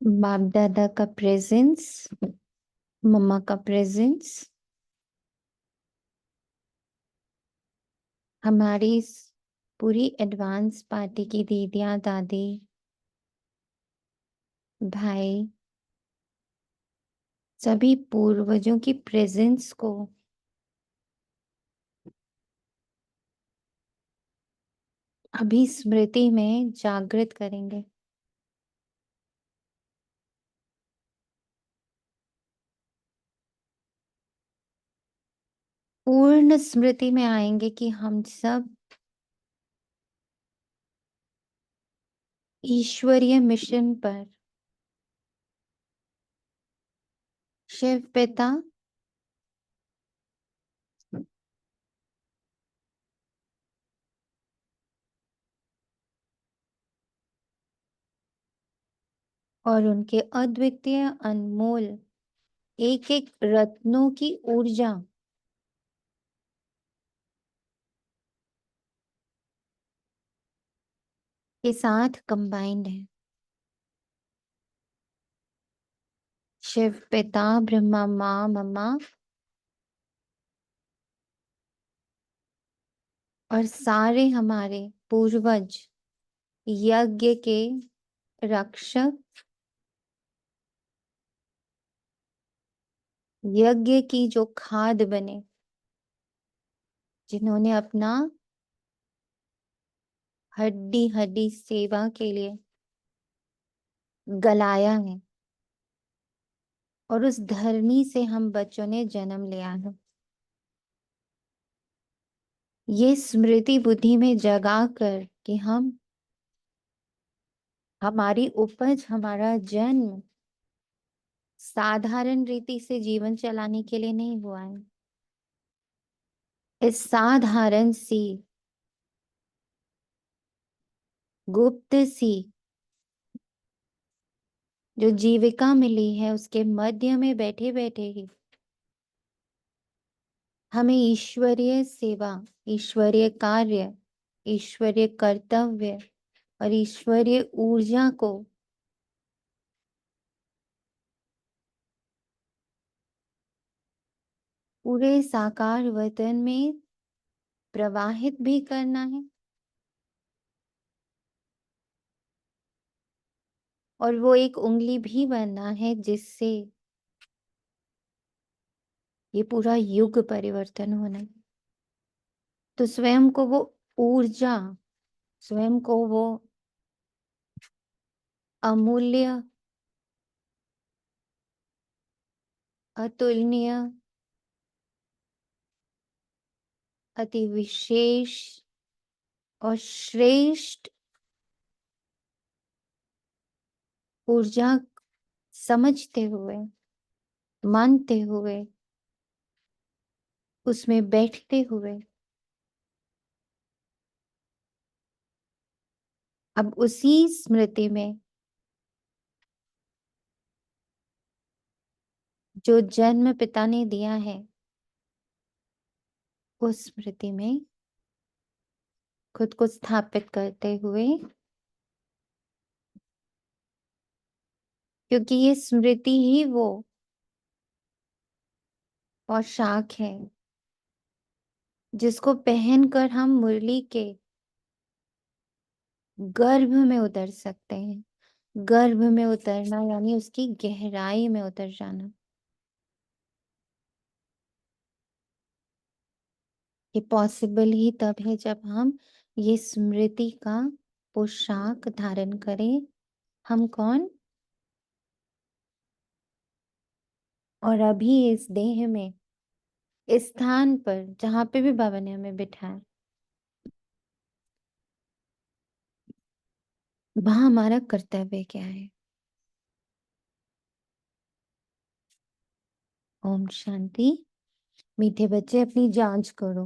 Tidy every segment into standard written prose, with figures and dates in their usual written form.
बाप दादा का प्रेजेंस, मम्मा का प्रेजेंस, हमारी पूरी एडवांस पार्टी की दीदियां, दादी, भाई, सभी पूर्वजों की प्रेजेंस को अभी स्मृति में जागृत करेंगे। पूर्ण स्मृति में आएंगे कि हम सब ईश्वरीय मिशन पर शिव पिता और उनके अद्वितीय अनमोल एक एक रत्नों की ऊर्जा के साथ कंबाइंड है। शिव पिता, ब्रह्मा माँ, मम्मा और सारे हमारे पूर्वज यज्ञ के रक्षक, यज्ञ की जो खाद बने, जिन्होंने अपना हड्डी हड्डी सेवा के लिए गलाया है, और उस धरनी से हम बच्चों ने जन्म लिया है। ये स्मृति बुद्धि में जगा कर कि हमारी उपज, हमारा जन्म साधारण रीति से जीवन चलाने के लिए नहीं हुआ है। इस साधारण सी गुप्त सी जो जीविका मिली है, उसके मध्य में बैठे बैठे ही हमें ईश्वरीय सेवा, ईश्वरीय कार्य, ईश्वरीय कर्तव्य और ईश्वरीय ऊर्जा को पूरे साकार वतन में प्रवाहित भी करना है, और वो एक उंगली भी बनना है जिससे ये पूरा युग परिवर्तन होना है। तो स्वयं को वो ऊर्जा, स्वयं को वो अमूल्य, अतुलनीय, अति विशेष और श्रेष्ठ ऊर्जा समझते हुए, मानते हुए, उसमें बैठते हुए अब उसी स्मृति में जो जन्म पिता ने दिया है, उस स्मृति में खुद को स्थापित करते हुए, क्योंकि ये स्मृति ही वो पोशाक है जिसको पहनकर हम मुरली के गर्भ में उतर सकते हैं। गर्भ में उतरना यानी उसकी गहराई में उतर जाना। ये पॉसिबल ही तब है जब हम ये स्मृति का पोशाक धारण करें। हम कौन? और अभी इस देह में, इस स्थान पर जहां पे भी बाबा ने हमें बिठाया, वहां हमारा कर्तव्य क्या है? ओम शांति। मीठे बच्चे, अपनी जांच करो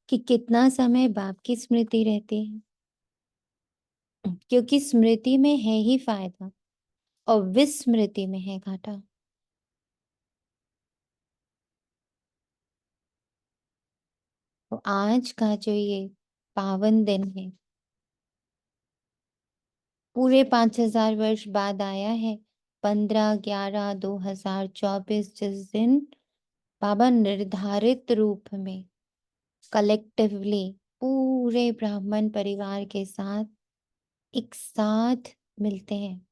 कि कितना समय बाप की स्मृति रहती है, क्योंकि स्मृति में है ही फायदा और विस्मृति में है घाटा। तो आज का जो ये पावन दिन है, पूरे 5000 वर्ष बाद आया है, 15/11/2024 जिस दिन बाबा निर्धारित रूप में कलेक्टिवली पूरे ब्राह्मण परिवार के साथ एक साथ मिलते हैं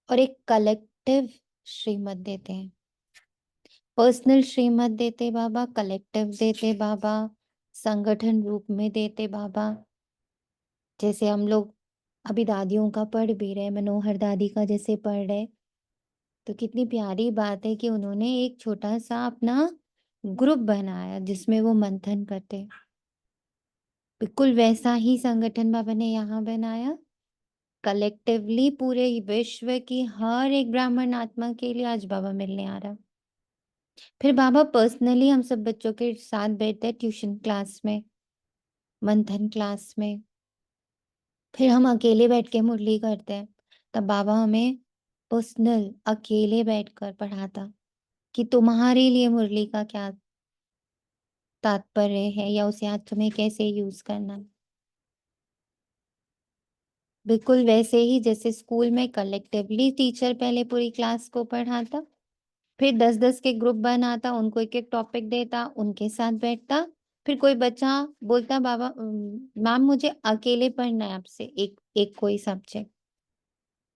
और एक कलेक्टिव श्रीमत देते हैं। पर्सनल श्रीमत देते बाबा, कलेक्टिव देते बाबा, संगठन रूप में देते बाबा। जैसे हम लोग अभी दादियों का पढ़ भी रहे, मनोहर दादी का जैसे पढ़ रहे, तो कितनी प्यारी बात है कि उन्होंने एक छोटा सा अपना ग्रुप बनाया जिसमें वो मंथन करते। बिल्कुल वैसा ही संगठन बाबा ने यहाँ बनाया। कलेक्टिवली पूरे विश्व की हर एक ब्राह्मण आत्मा के लिए आज बाबा मिलने आ रहा। फिर बाबा पर्सनली हम सब बच्चों के साथ बैठते हैं ट्यूशन क्लास में, मंथन क्लास में। फिर हम अकेले बैठ के मुरली करते हैं, तब बाबा हमें पर्सनल अकेले बैठकर पढ़ाता कि तुम्हारे लिए मुरली का क्या तात्पर्य है या उसे आज तुम्हें कैसे यूज करना। बिल्कुल वैसे ही जैसे स्कूल में कलेक्टिवली टीचर पहले पूरी क्लास को पढ़ाता, फिर 10-10 के ग्रुप बनाता, उनको एक एक टॉपिक देता, उनके साथ बैठता। फिर कोई बच्चा बोलता बाबा मैम मुझे अकेले पढ़ना है आपसे एक एक कोई सब्जेक्ट,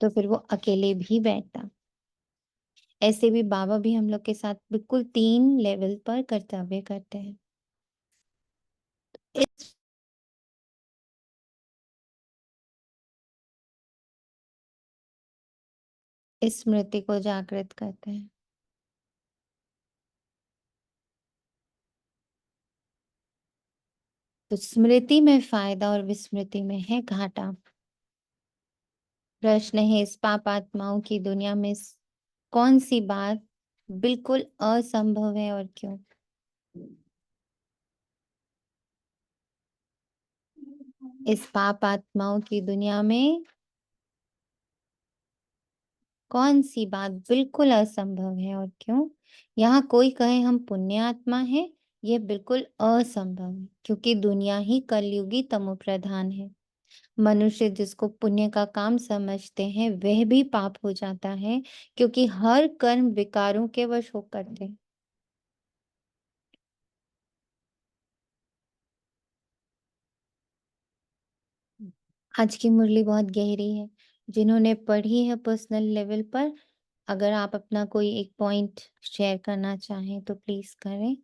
तो फिर वो अकेले भी बैठता। ऐसे भी बाबा भी हम लोग के साथ बिल्कुल 3 लेवल पर कर्तव्य करते हैं। इस स्मृति को जागृत करते हैं। तो स्मृति में फायदा और विस्मृति में है घाटा। प्रश्न है, इस पाप आत्माओं की दुनिया में कौन सी बात बिल्कुल असंभव है और क्यों? इस पाप आत्माओं की दुनिया में कौन सी बात बिल्कुल असंभव है और क्यों? यहाँ कोई कहे हम पुण्य आत्मा है, यह बिल्कुल असंभव है, क्योंकि दुनिया ही कलयुगी तमो प्रधान है। मनुष्य जिसको पुण्य का काम समझते हैं वह भी पाप हो जाता है, क्योंकि हर कर्म विकारों के वश हो करते हैं। आज की मुरली बहुत गहरी है। जिन्होंने पढ़ी है पर्सनल लेवल पर, अगर आप अपना कोई एक पॉइंट शेयर करना चाहें तो प्लीज करें,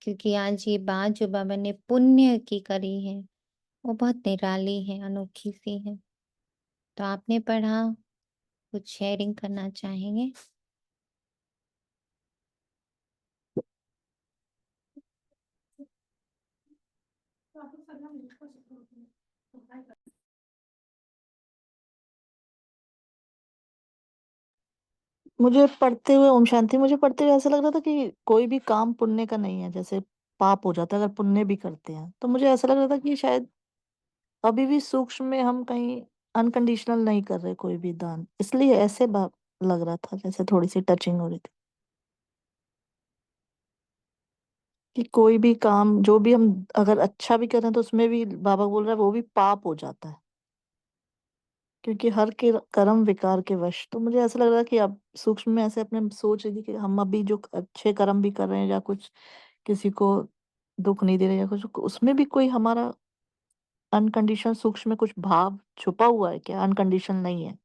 क्योंकि आज ये बात जो बाबा ने पुण्य की करी है वो बहुत निराली है, अनोखी सी है। तो आपने पढ़ा, कुछ शेयरिंग करना चाहेंगे? मुझे पढ़ते हुए ओम शांति, मुझे पढ़ते हुए ऐसा लग रहा था कि कोई भी काम पुण्य का नहीं है। जैसे पाप हो जाता है अगर पुण्य भी करते हैं, तो मुझे ऐसा लग रहा था कि शायद अभी भी सूक्ष्म में हम कहीं अनकंडीशनल नहीं कर रहे कोई भी दान, इसलिए ऐसे बात लग रहा था, जैसे थोड़ी सी टचिंग हो रही थी कि कोई भी काम जो भी हम अगर अच्छा भी करें तो उसमें भी बाबा बोल रहा है वो भी पाप हो जाता है, क्योंकि हर के कर्म विकार के वश। तो मुझे ऐसा लग रहा है कि अब सूक्ष्म में ऐसे अपने सोच रही थी कि हम अभी जो अच्छे कर्म भी कर रहे हैं या कुछ किसी को दुख नहीं दे रहे या कुछ, उसमें भी कोई हमारा अनकंडीशनल सूक्ष्म में कुछ भाव छुपा हुआ है क्या, अनकंडीशनल नहीं है।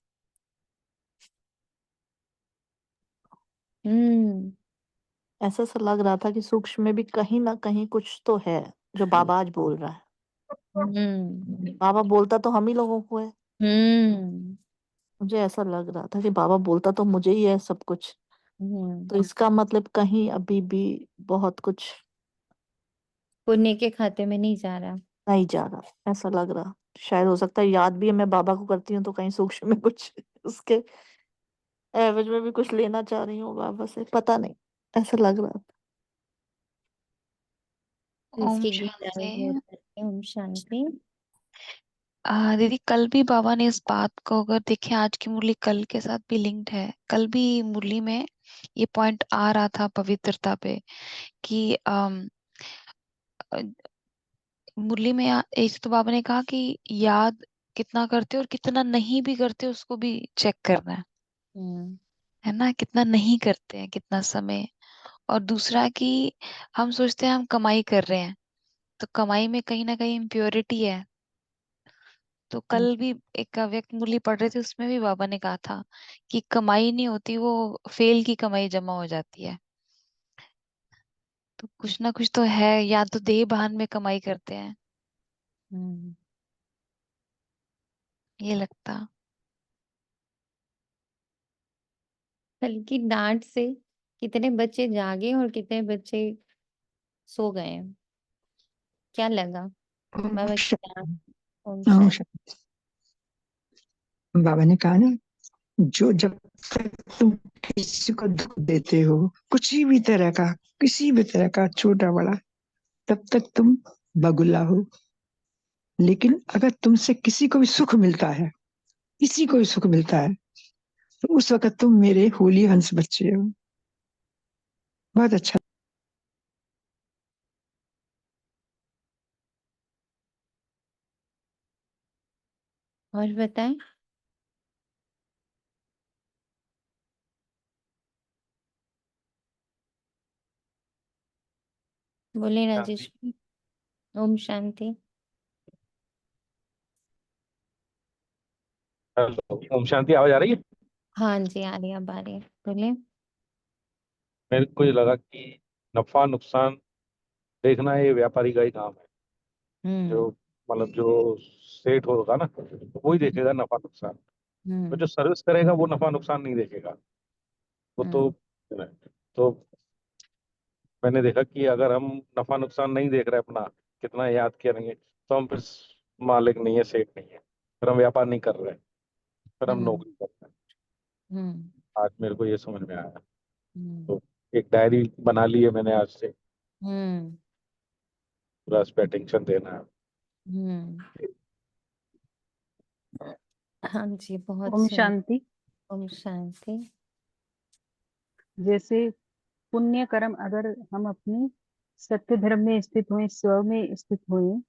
हम्म। ऐसा सा लग रहा था कि सूक्ष्म में भी कहीं ना कहीं कुछ तो है जो बाबा आज बोल रहा है। हम्म। बाबा बोलता तो हम ही लोगों को है। हम्म। मुझे ऐसा लग रहा था कि बाबा बोलता तो मुझे ही है सब कुछ, तो हम्म। इसका मतलब कहीं अभी भी बहुत कुछ पुण्य के खाते में नहीं जा रहा। नहीं जा रहा, ऐसा लग रहा। शायद हो सकता है याद भी है मैं बाबा को करती हूँ तो कहीं सूक्ष्म में कुछ उसके एवज में भी कुछ लेना चाह रही हूँ बाबा से, पता नहीं, ऐसा लग रहा। तो ओम इसकी शांति। गहराई और ओम शांति। दीदी कल भी बाबा ने इस बात को, अगर देखें आज की मुरली कल के साथ भी लिंक्ड है। कल भी मुरली में ये पॉइंट आ रहा था पवित्रता पे कि अ, मुरली में एक तो बाबा ने कहा कि याद कितना करते हो और कितना नहीं भी करते उसको भी चेक करना है। है ना, कितना नहीं करते हैं, कितना समय। और दूसरा कि हम सोचते हैं हम कमाई कर रहे हैं, तो कमाई में कहीं ना कहीं इम्प्योरिटी है। तो कल भी एक व्यक्त मूल्य पढ़ रहे थे, उसमें भी बाबा ने कहा था कि कमाई नहीं होती, वो फेल की कमाई जमा हो जाती है। तो कुछ ना कुछ तो है, या तो देह भान में कमाई करते हैं, ये लगता। कल की डांट से कितने बच्चे जागे और कितने बच्चे सो गए? क्या लगा ओम बाबा की डांट? शांति। ओम ओम शांति। शांति। बाबा ने कहा ना, जो जब तक तुम किसी को दुख देते हो, कुछ भी तरह का, किसी भी तरह का, छोटा बड़ा, तब तक तुम बगुला हो। लेकिन अगर तुमसे किसी को भी सुख मिलता है, किसी को भी सुख मिलता है, तो उस वक्त तुम मेरे होली हंस बच्चे हो। बहुत अच्छा। और बताएं। बोले राजेश। ओम शांति। हेलो, ओम शांति। आवाज आ रही है? हाँ जी, आ रही, अब आ रही है। बोले। मेरे को ये लगा कि नफा नुकसान देखना ये व्यापारी का ही काम है। जो मतलब जो सेठ होगा ना, तो वही देखेगा नफा नुकसान। तो जो सर्विस करेगा वो नफा नुकसान नहीं देखेगा। वो तो मैंने देखा कि अगर हम नफा नुकसान नहीं देख रहे अपना, कितना याद करेंगे, तो हम फिर मालिक नहीं है, सेठ नहीं है, फिर हम व्यापार नहीं कर रहे, फिर हम नौकरी कर रहे हैं। आज मेरे को ये समझ में आया। तो एक डायरी बना ली है मैंने आज से, पूरा इस पे अटेंशन देना है। हाँ जी, बहुत ओम सुंदर। शांति। ओम शांति। जैसे पुण्य कर्म अगर हम अपनी सत्य धर्म में स्थित हुए, स्व में स्थित हुए,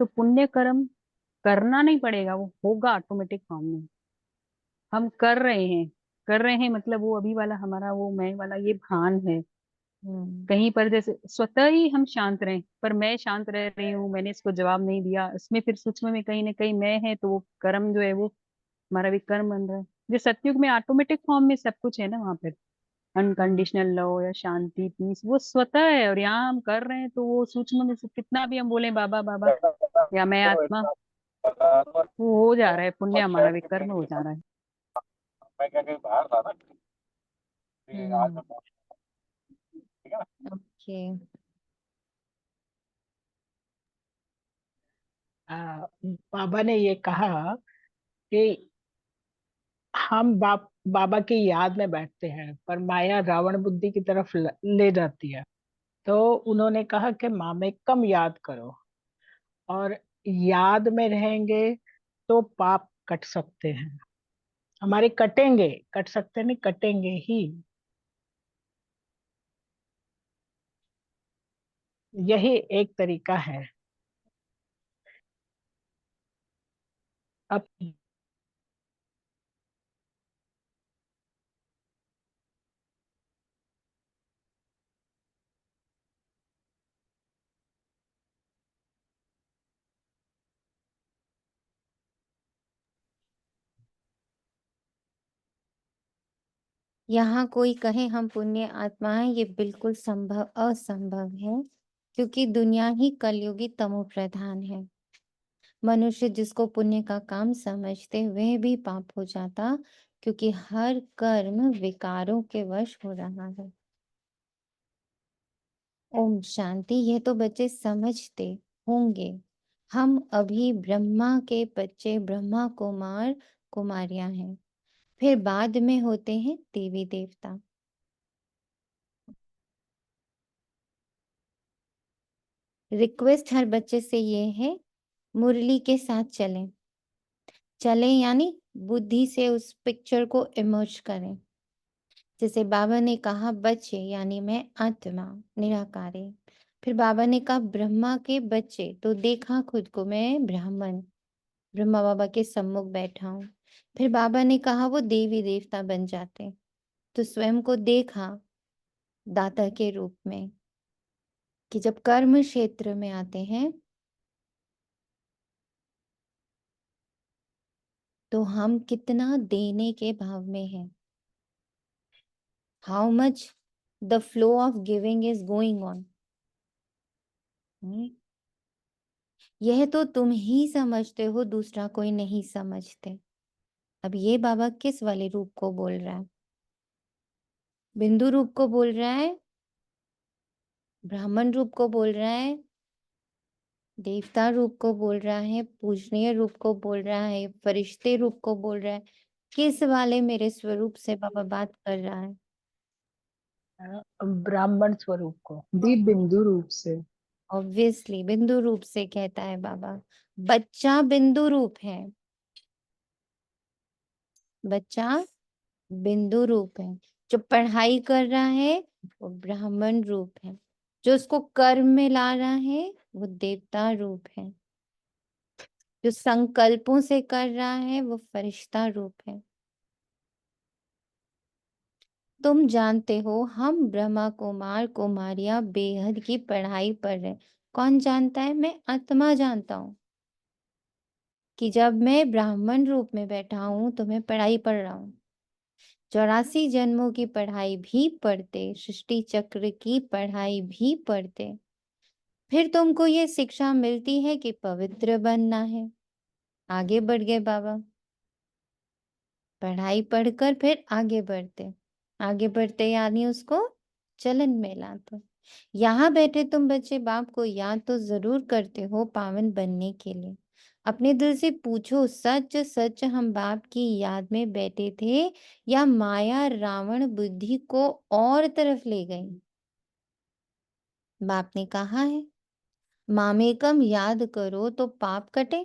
तो पुण्य कर्म करना नहीं पड़ेगा, वो होगा ऑटोमेटिक फॉर्म में। हम कर रहे हैं मतलब वो अभी वाला हमारा वो मैं वाला ये भान है। कहीं पर जैसे स्वतः ही हम शांत रहें, पर मैं शांत रह रही हूँ, मैंने इसको जवाब नहीं दिया, इसमें फिर सूक्ष्म में कहीं ना कहीं मैं है, तो वो कर्म जो है वो हमारा भी कर्म बन रहा है। जो सतयुग में ऑटोमेटिक फॉर्म में सब कुछ है ना, वहां पर अनकंडीशनल लव या शांति पीस वो स्वतः है, और यहाँ हम कर रहे हैं, तो वो सूक्ष्म में से कितना भी हम बोले बाबा बाबा या मैं आत्मा, वो हो जा रहा है, पुण्य हमारा भी कर्म हो जा रहा है। मैं क्या कहीं बाहर था ना, कि आज मैं ठीक है ना। ओके। बाबा ने ये कहा कि हम बाबा की याद में बैठते हैं, पर माया रावण बुद्धि की तरफ ले जाती है। तो उन्होंने कहा कि माँ में कम याद करो, और याद में रहेंगे तो पाप कट सकते हैं हमारे, कटेंगे, कट सकते नहीं, कटेंगे ही। यही एक तरीका है। अब यहाँ कोई कहे हम पुण्य आत्मा है, ये बिल्कुल संभव असंभव है, क्योंकि दुनिया ही कलयुगी तमो प्रधान है। मनुष्य जिसको पुण्य का काम समझते वह भी पाप हो जाता, क्योंकि हर कर्म विकारों के वश हो रहा है। ओम शांति। ये तो बच्चे समझते होंगे। हम अभी ब्रह्मा के बच्चे, ब्रह्मा कुमार कुमारियां हैं, फिर बाद में होते हैं देवी देवता। रिक्वेस्ट हर बच्चे से ये है, मुरली के साथ चलें। चलें यानी बुद्धि से उस पिक्चर को इमर्ज करें। जैसे बाबा ने कहा बच्चे यानी मैं आत्मा निराकारी, फिर बाबा ने कहा ब्रह्मा के बच्चे, तो देखा खुद को मैं ब्राह्मण, ब्रह्मा बाबा के सम्मुख बैठा हूँ। फिर बाबा ने कहा वो देवी देवता बन जाते, तो स्वयं को देखा दाता के रूप में कि जब कर्म क्षेत्र में आते हैं तो हम कितना देने के भाव में हैं, how much the flow of giving is going on. यह तो तुम ही समझते हो, दूसरा कोई नहीं समझते। अब ये बाबा किस वाले रूप को बोल रहा है? बिंदु रूप को बोल रहा है, ब्राह्मण रूप को बोल रहा है, देवता रूप को बोल रहा है, पूजनीय रूप को बोल रहा है, फरिश्ते रूप को बोल रहा है? किस वाले मेरे स्वरूप से बाबा बात कर रहा है? ब्राह्मण स्वरूप को भी बिंदु रूप से। ऑब्वियसली बिंदु रूप से कहता है बाबा। बच्चा बिंदु रूप है, बच्चा बिंदु रूप है। जो पढ़ाई कर रहा है वो ब्राह्मण रूप है, जो उसको कर्म में ला रहा है वो देवता रूप है, जो संकल्पों से कर रहा है वो फरिश्ता रूप है। तुम जानते हो हम ब्रह्मा कुमार कुमारियां बेहद की पढ़ाई पढ़ रहे हैं। कौन जानता है? मैं आत्मा जानता हूँ कि जब मैं ब्राह्मण रूप में बैठा हूं तो मैं पढ़ाई पढ़ रहा हूँ। 84 जन्मों की पढ़ाई भी पढ़ते, सृष्टि चक्र की पढ़ाई भी पढ़ते, फिर तुमको ये शिक्षा मिलती है कि पवित्र बनना है। आगे बढ़ गए बाबा, पढ़ाई पढ़कर फिर आगे बढ़ते यानी उसको चलन में लाते। यहाँ बैठे तुम बच्चे बाप को याद तो जरूर करते हो पावन बनने के लिए। अपने दिल से पूछो, सच सच हम बाप की याद में बैठे थे या माया रावण बुद्धि को और तरफ ले गई? बाप ने कहा है मामेकम याद करो तो पाप कटे।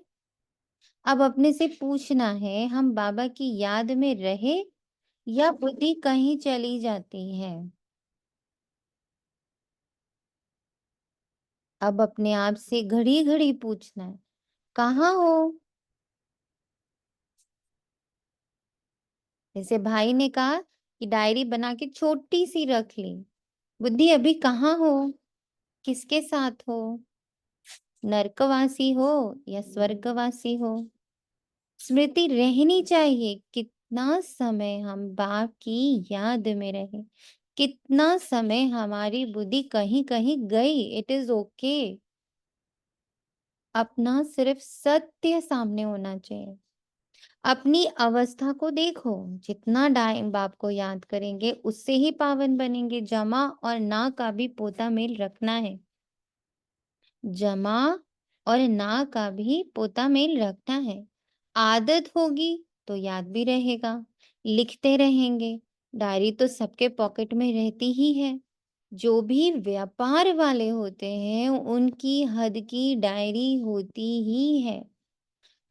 अब अपने से पूछना है हम बाबा की याद में रहे या बुद्धि कहीं चली जाती है? अब अपने आप से घड़ी घड़ी पूछना है कहाँ हो? जैसे भाई ने कहा कि डायरी बना के छोटी सी रख ली, बुद्धि अभी कहाँ हो? किसके साथ हो? नरकवासी हो या स्वर्गवासी हो? स्मृति रहनी चाहिए कितना समय हम बाप की याद में रहे, कितना समय हमारी बुद्धि कहीं कहीं गई। It is okay. अपना सिर्फ सत्य सामने होना चाहिए। अपनी अवस्था को देखो, जितना टाइम बाप को याद करेंगे उससे ही पावन बनेंगे। जमा और ना का भी पोता मेल रखना है, जमा और ना का भी पोता मेल रखना है। आदत होगी तो याद भी रहेगा, लिखते रहेंगे। डायरी तो सबके पॉकेट में रहती ही है। जो भी व्यापार वाले होते हैं उनकी हद की डायरी होती ही है।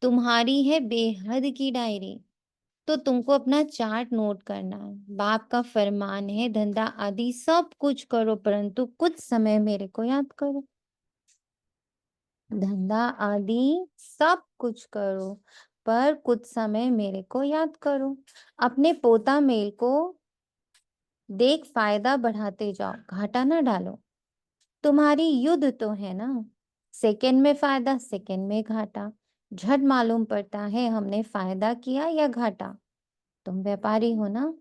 तुम्हारी है बेहद की डायरी, तो तुमको अपना चार्ट नोट करना है। बाप का फरमान है धंधा आदि सब कुछ करो परंतु कुछ समय मेरे को याद करो। धंधा आदि सब कुछ करो पर कुछ समय मेरे को याद करो। अपने पोता मेल को देख फायदा बढ़ाते जाओ, घाटा ना डालो। तुम्हारी युद्ध तो है ना, सेकंड में फायदा सेकंड में घाटा। झट मालूम पड़ता है हमने फायदा किया या घाटा। तुम व्यापारी हो ना,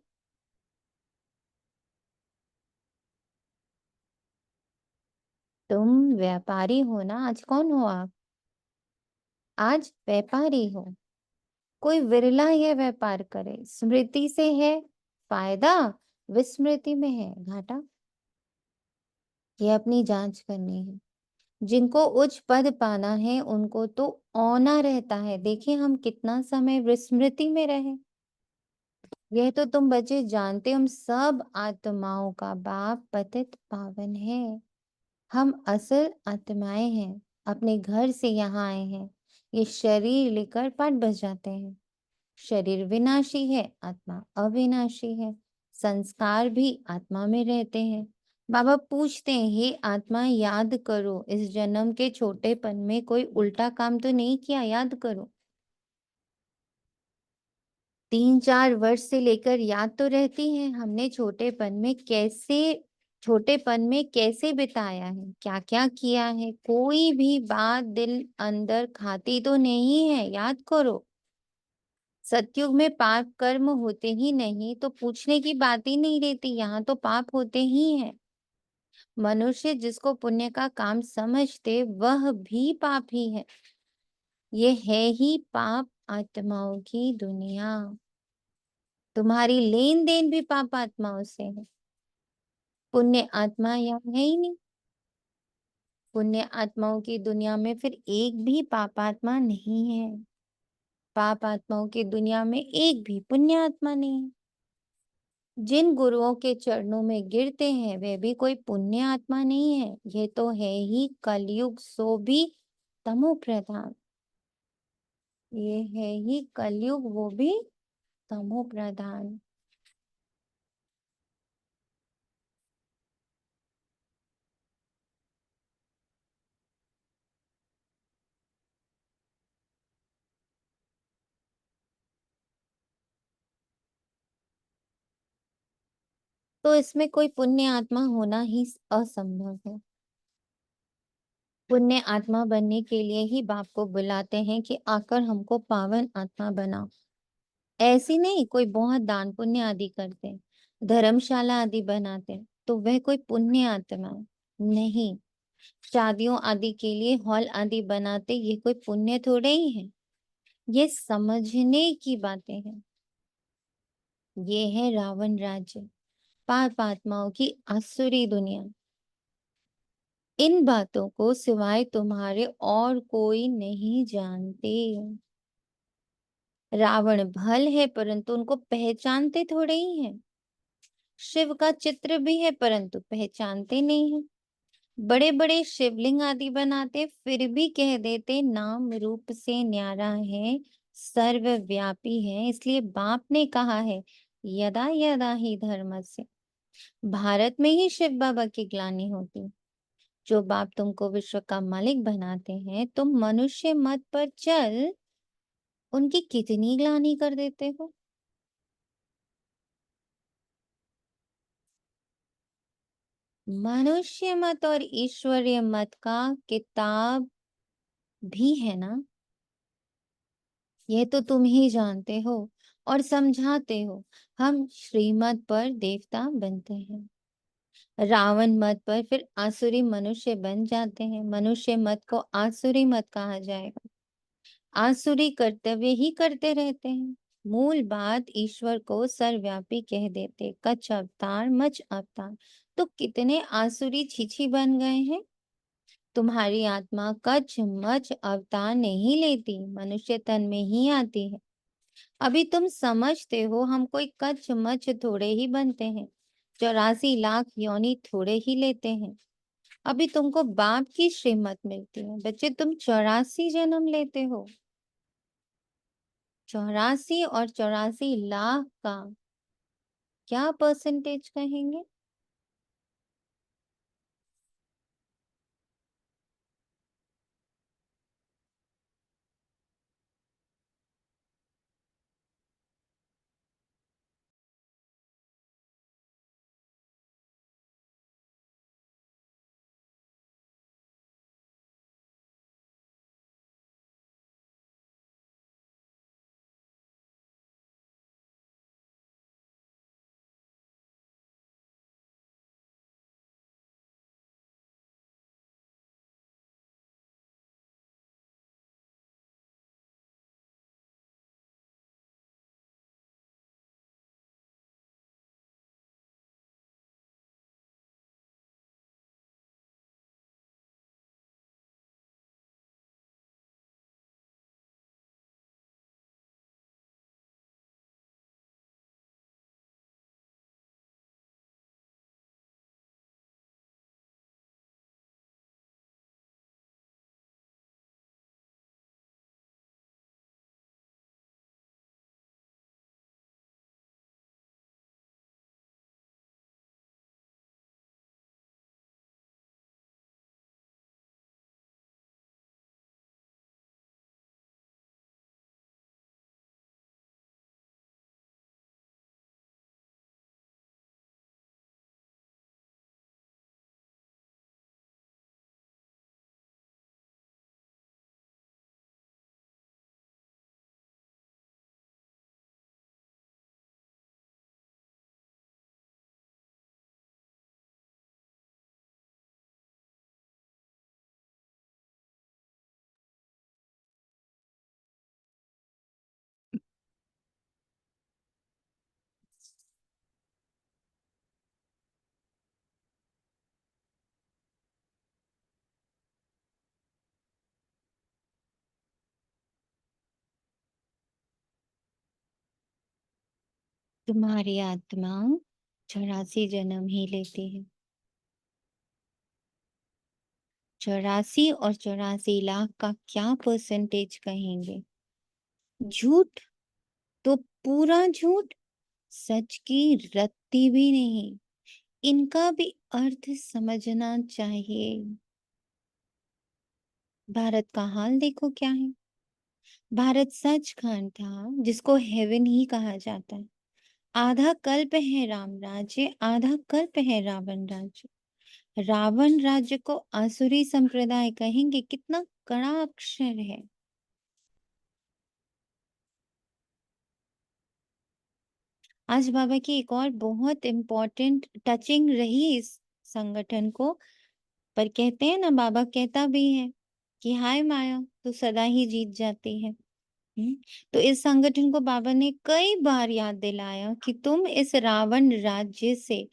तुम व्यापारी हो ना। आज कौन हो आप? आज व्यापारी हो। कोई विरला यह व्यापार करे। स्मृति से है फायदा, विस्मृति में है घाटा। ये अपनी जांच करनी है। जिनको उच्च पद पाना है उनको तो औना रहता है। देखिए हम कितना समय विस्मृति में रहे। यह तो तुम बच्चे जानते, हम सब आत्माओं का बाप पतित पावन है। हम असल आत्माएं हैं, अपने घर से यहाँ आए हैं। ये शरीर लेकर पाठ बस जाते हैं। शरीर विनाशी है, आत्मा अविनाशी है। संस्कार भी आत्मा में रहते हैं। बाबा पूछते हैं हे आत्मा याद करो, इस जन्म के छोटेपन में कोई उल्टा काम तो नहीं किया, याद करो। 3-4 वर्ष से लेकर याद तो रहती है हमने छोटेपन में कैसे बिताया है, क्या क्या किया है। कोई भी बात दिल अंदर खाती तो नहीं है, याद करो। सतयुग में पाप कर्म होते ही नहीं तो पूछने की बात ही नहीं रहती, यहाँ तो पाप होते ही हैं। मनुष्य जिसको पुण्य का काम समझते वह भी पापी है। ये है ही पाप आत्माओं की दुनिया। तुम्हारी लेन देन भी पाप आत्माओं से है। पुण्य आत्मा यहाँ है ही नहीं। पुण्य आत्माओं की दुनिया में फिर एक भी पाप आत्मा नहीं है। पाप आत्माओं की दुनिया में एक भी पुण्य आत्मा नहीं है। जिन गुरुओं के चरणों में गिरते हैं वे भी कोई पुण्य आत्मा नहीं है। ये तो है ही कलयुग, सो भी तमो प्रधान। ये है ही कलयुग, वो भी तमो प्रधान। तो इसमें कोई पुण्य आत्मा होना ही असंभव है। पुण्य आत्मा बनने के लिए ही बाप को बुलाते हैं कि आकर हमको पावन आत्मा बनाओ। ऐसी नहीं कोई बहुत दान पुण्य आदि करते, धर्मशाला आदि बनाते तो वह कोई पुण्य आत्मा नहीं। शादियों आदि के लिए हॉल आदि बनाते, ये कोई पुण्य थोड़े ही है। ये समझने की बातें हैं। ये है रावण राज्य, पाप आत्माओं की आसुरी दुनिया। इन बातों को सिवाय तुम्हारे और कोई नहीं जानते। रावण भल है परंतु उनको पहचानते थोड़े ही हैं। शिव का चित्र भी है परंतु पहचानते नहीं है। बड़े बड़े शिवलिंग आदि बनाते फिर भी कह देते नाम रूप से न्यारा है, सर्वव्यापी है। इसलिए बाप ने कहा है यदा यदा ही धर्म से। भारत में ही शिव बाबा की ग्लानि होती। जो बाप तुमको विश्व का मालिक बनाते हैं, तुम मनुष्य मत पर चल उनकी कितनी ग्लानि कर देते हो। मनुष्य मत और ईश्वरीय मत का किताब भी है ना, यह तो तुम ही जानते हो और समझाते हो। हम श्रीमत पर देवता बनते हैं, रावण मत पर फिर आसुरी मनुष्य बन जाते हैं। मनुष्य मत को आसुरी मत कहा जाएगा। आसुरी कर्तव्य ही करते रहते हैं। मूल बात ईश्वर को सर्वव्यापी कह देते, कच्छ अवतार मच अवतार। तो कितने आसुरी छीछी बन गए हैं। तुम्हारी आत्मा कच्छ मच अवतार नहीं लेती, मनुष्य तन में ही आती है। अभी तुम समझते हो हम कोई कच्छ मच थोड़े ही बनते हैं, 84 लाख योनि थोड़े ही लेते हैं। अभी तुमको बाप की श्रीमत मिलती है बच्चे, तुम 84 जन्म लेते हो। 84 और 84 लाख का क्या परसेंटेज कहेंगे। तुम्हारी आत्मा 84 जन्म ही लेती है। 84 और 84 लाख का क्या परसेंटेज कहेंगे? झूठ तो पूरा झूठ, सच की रत्ती भी नहीं। इनका भी अर्थ समझना चाहिए। भारत का हाल देखो क्या है। भारत सचखंड था जिसको हेवन ही कहा जाता है। आधा कल्प है राम राज्य, आधा कल्प है रावण राज्य। रावण राज्य को आसुरी संप्रदाय कहेंगे, कितना कड़ा अक्षर है। आज बाबा की एक और बहुत इम्पोर्टेंट टचिंग रही इस संगठन को, पर कहते हैं ना, बाबा कहता भी है कि हाय माया तू सदा ही जीत जाती है। तो इस संगठन को बाबा ने कई बार याद दिलाया कि तुम इस रावण राज्य से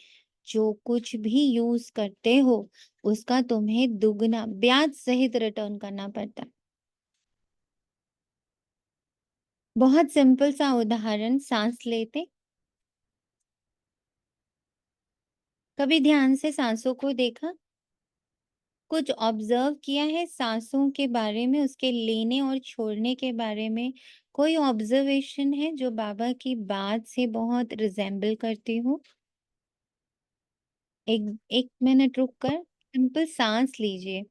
जो कुछ भी यूज करते हो उसका तुम्हें दुगना ब्याज सहित रिटर्न करना पड़ता है। बहुत सिंपल सा उदाहरण, सांस लेते, कभी ध्यान से सांसों को देखा, कुछ ऑब्जर्व किया है सांसों के बारे में, उसके लेने और छोड़ने के बारे में? कोई ऑब्जर्वेशन है जो बाबा की बात से बहुत रिजेंबल करती हो? एक एक मिनट रुक कर सिंपल सांस लीजिए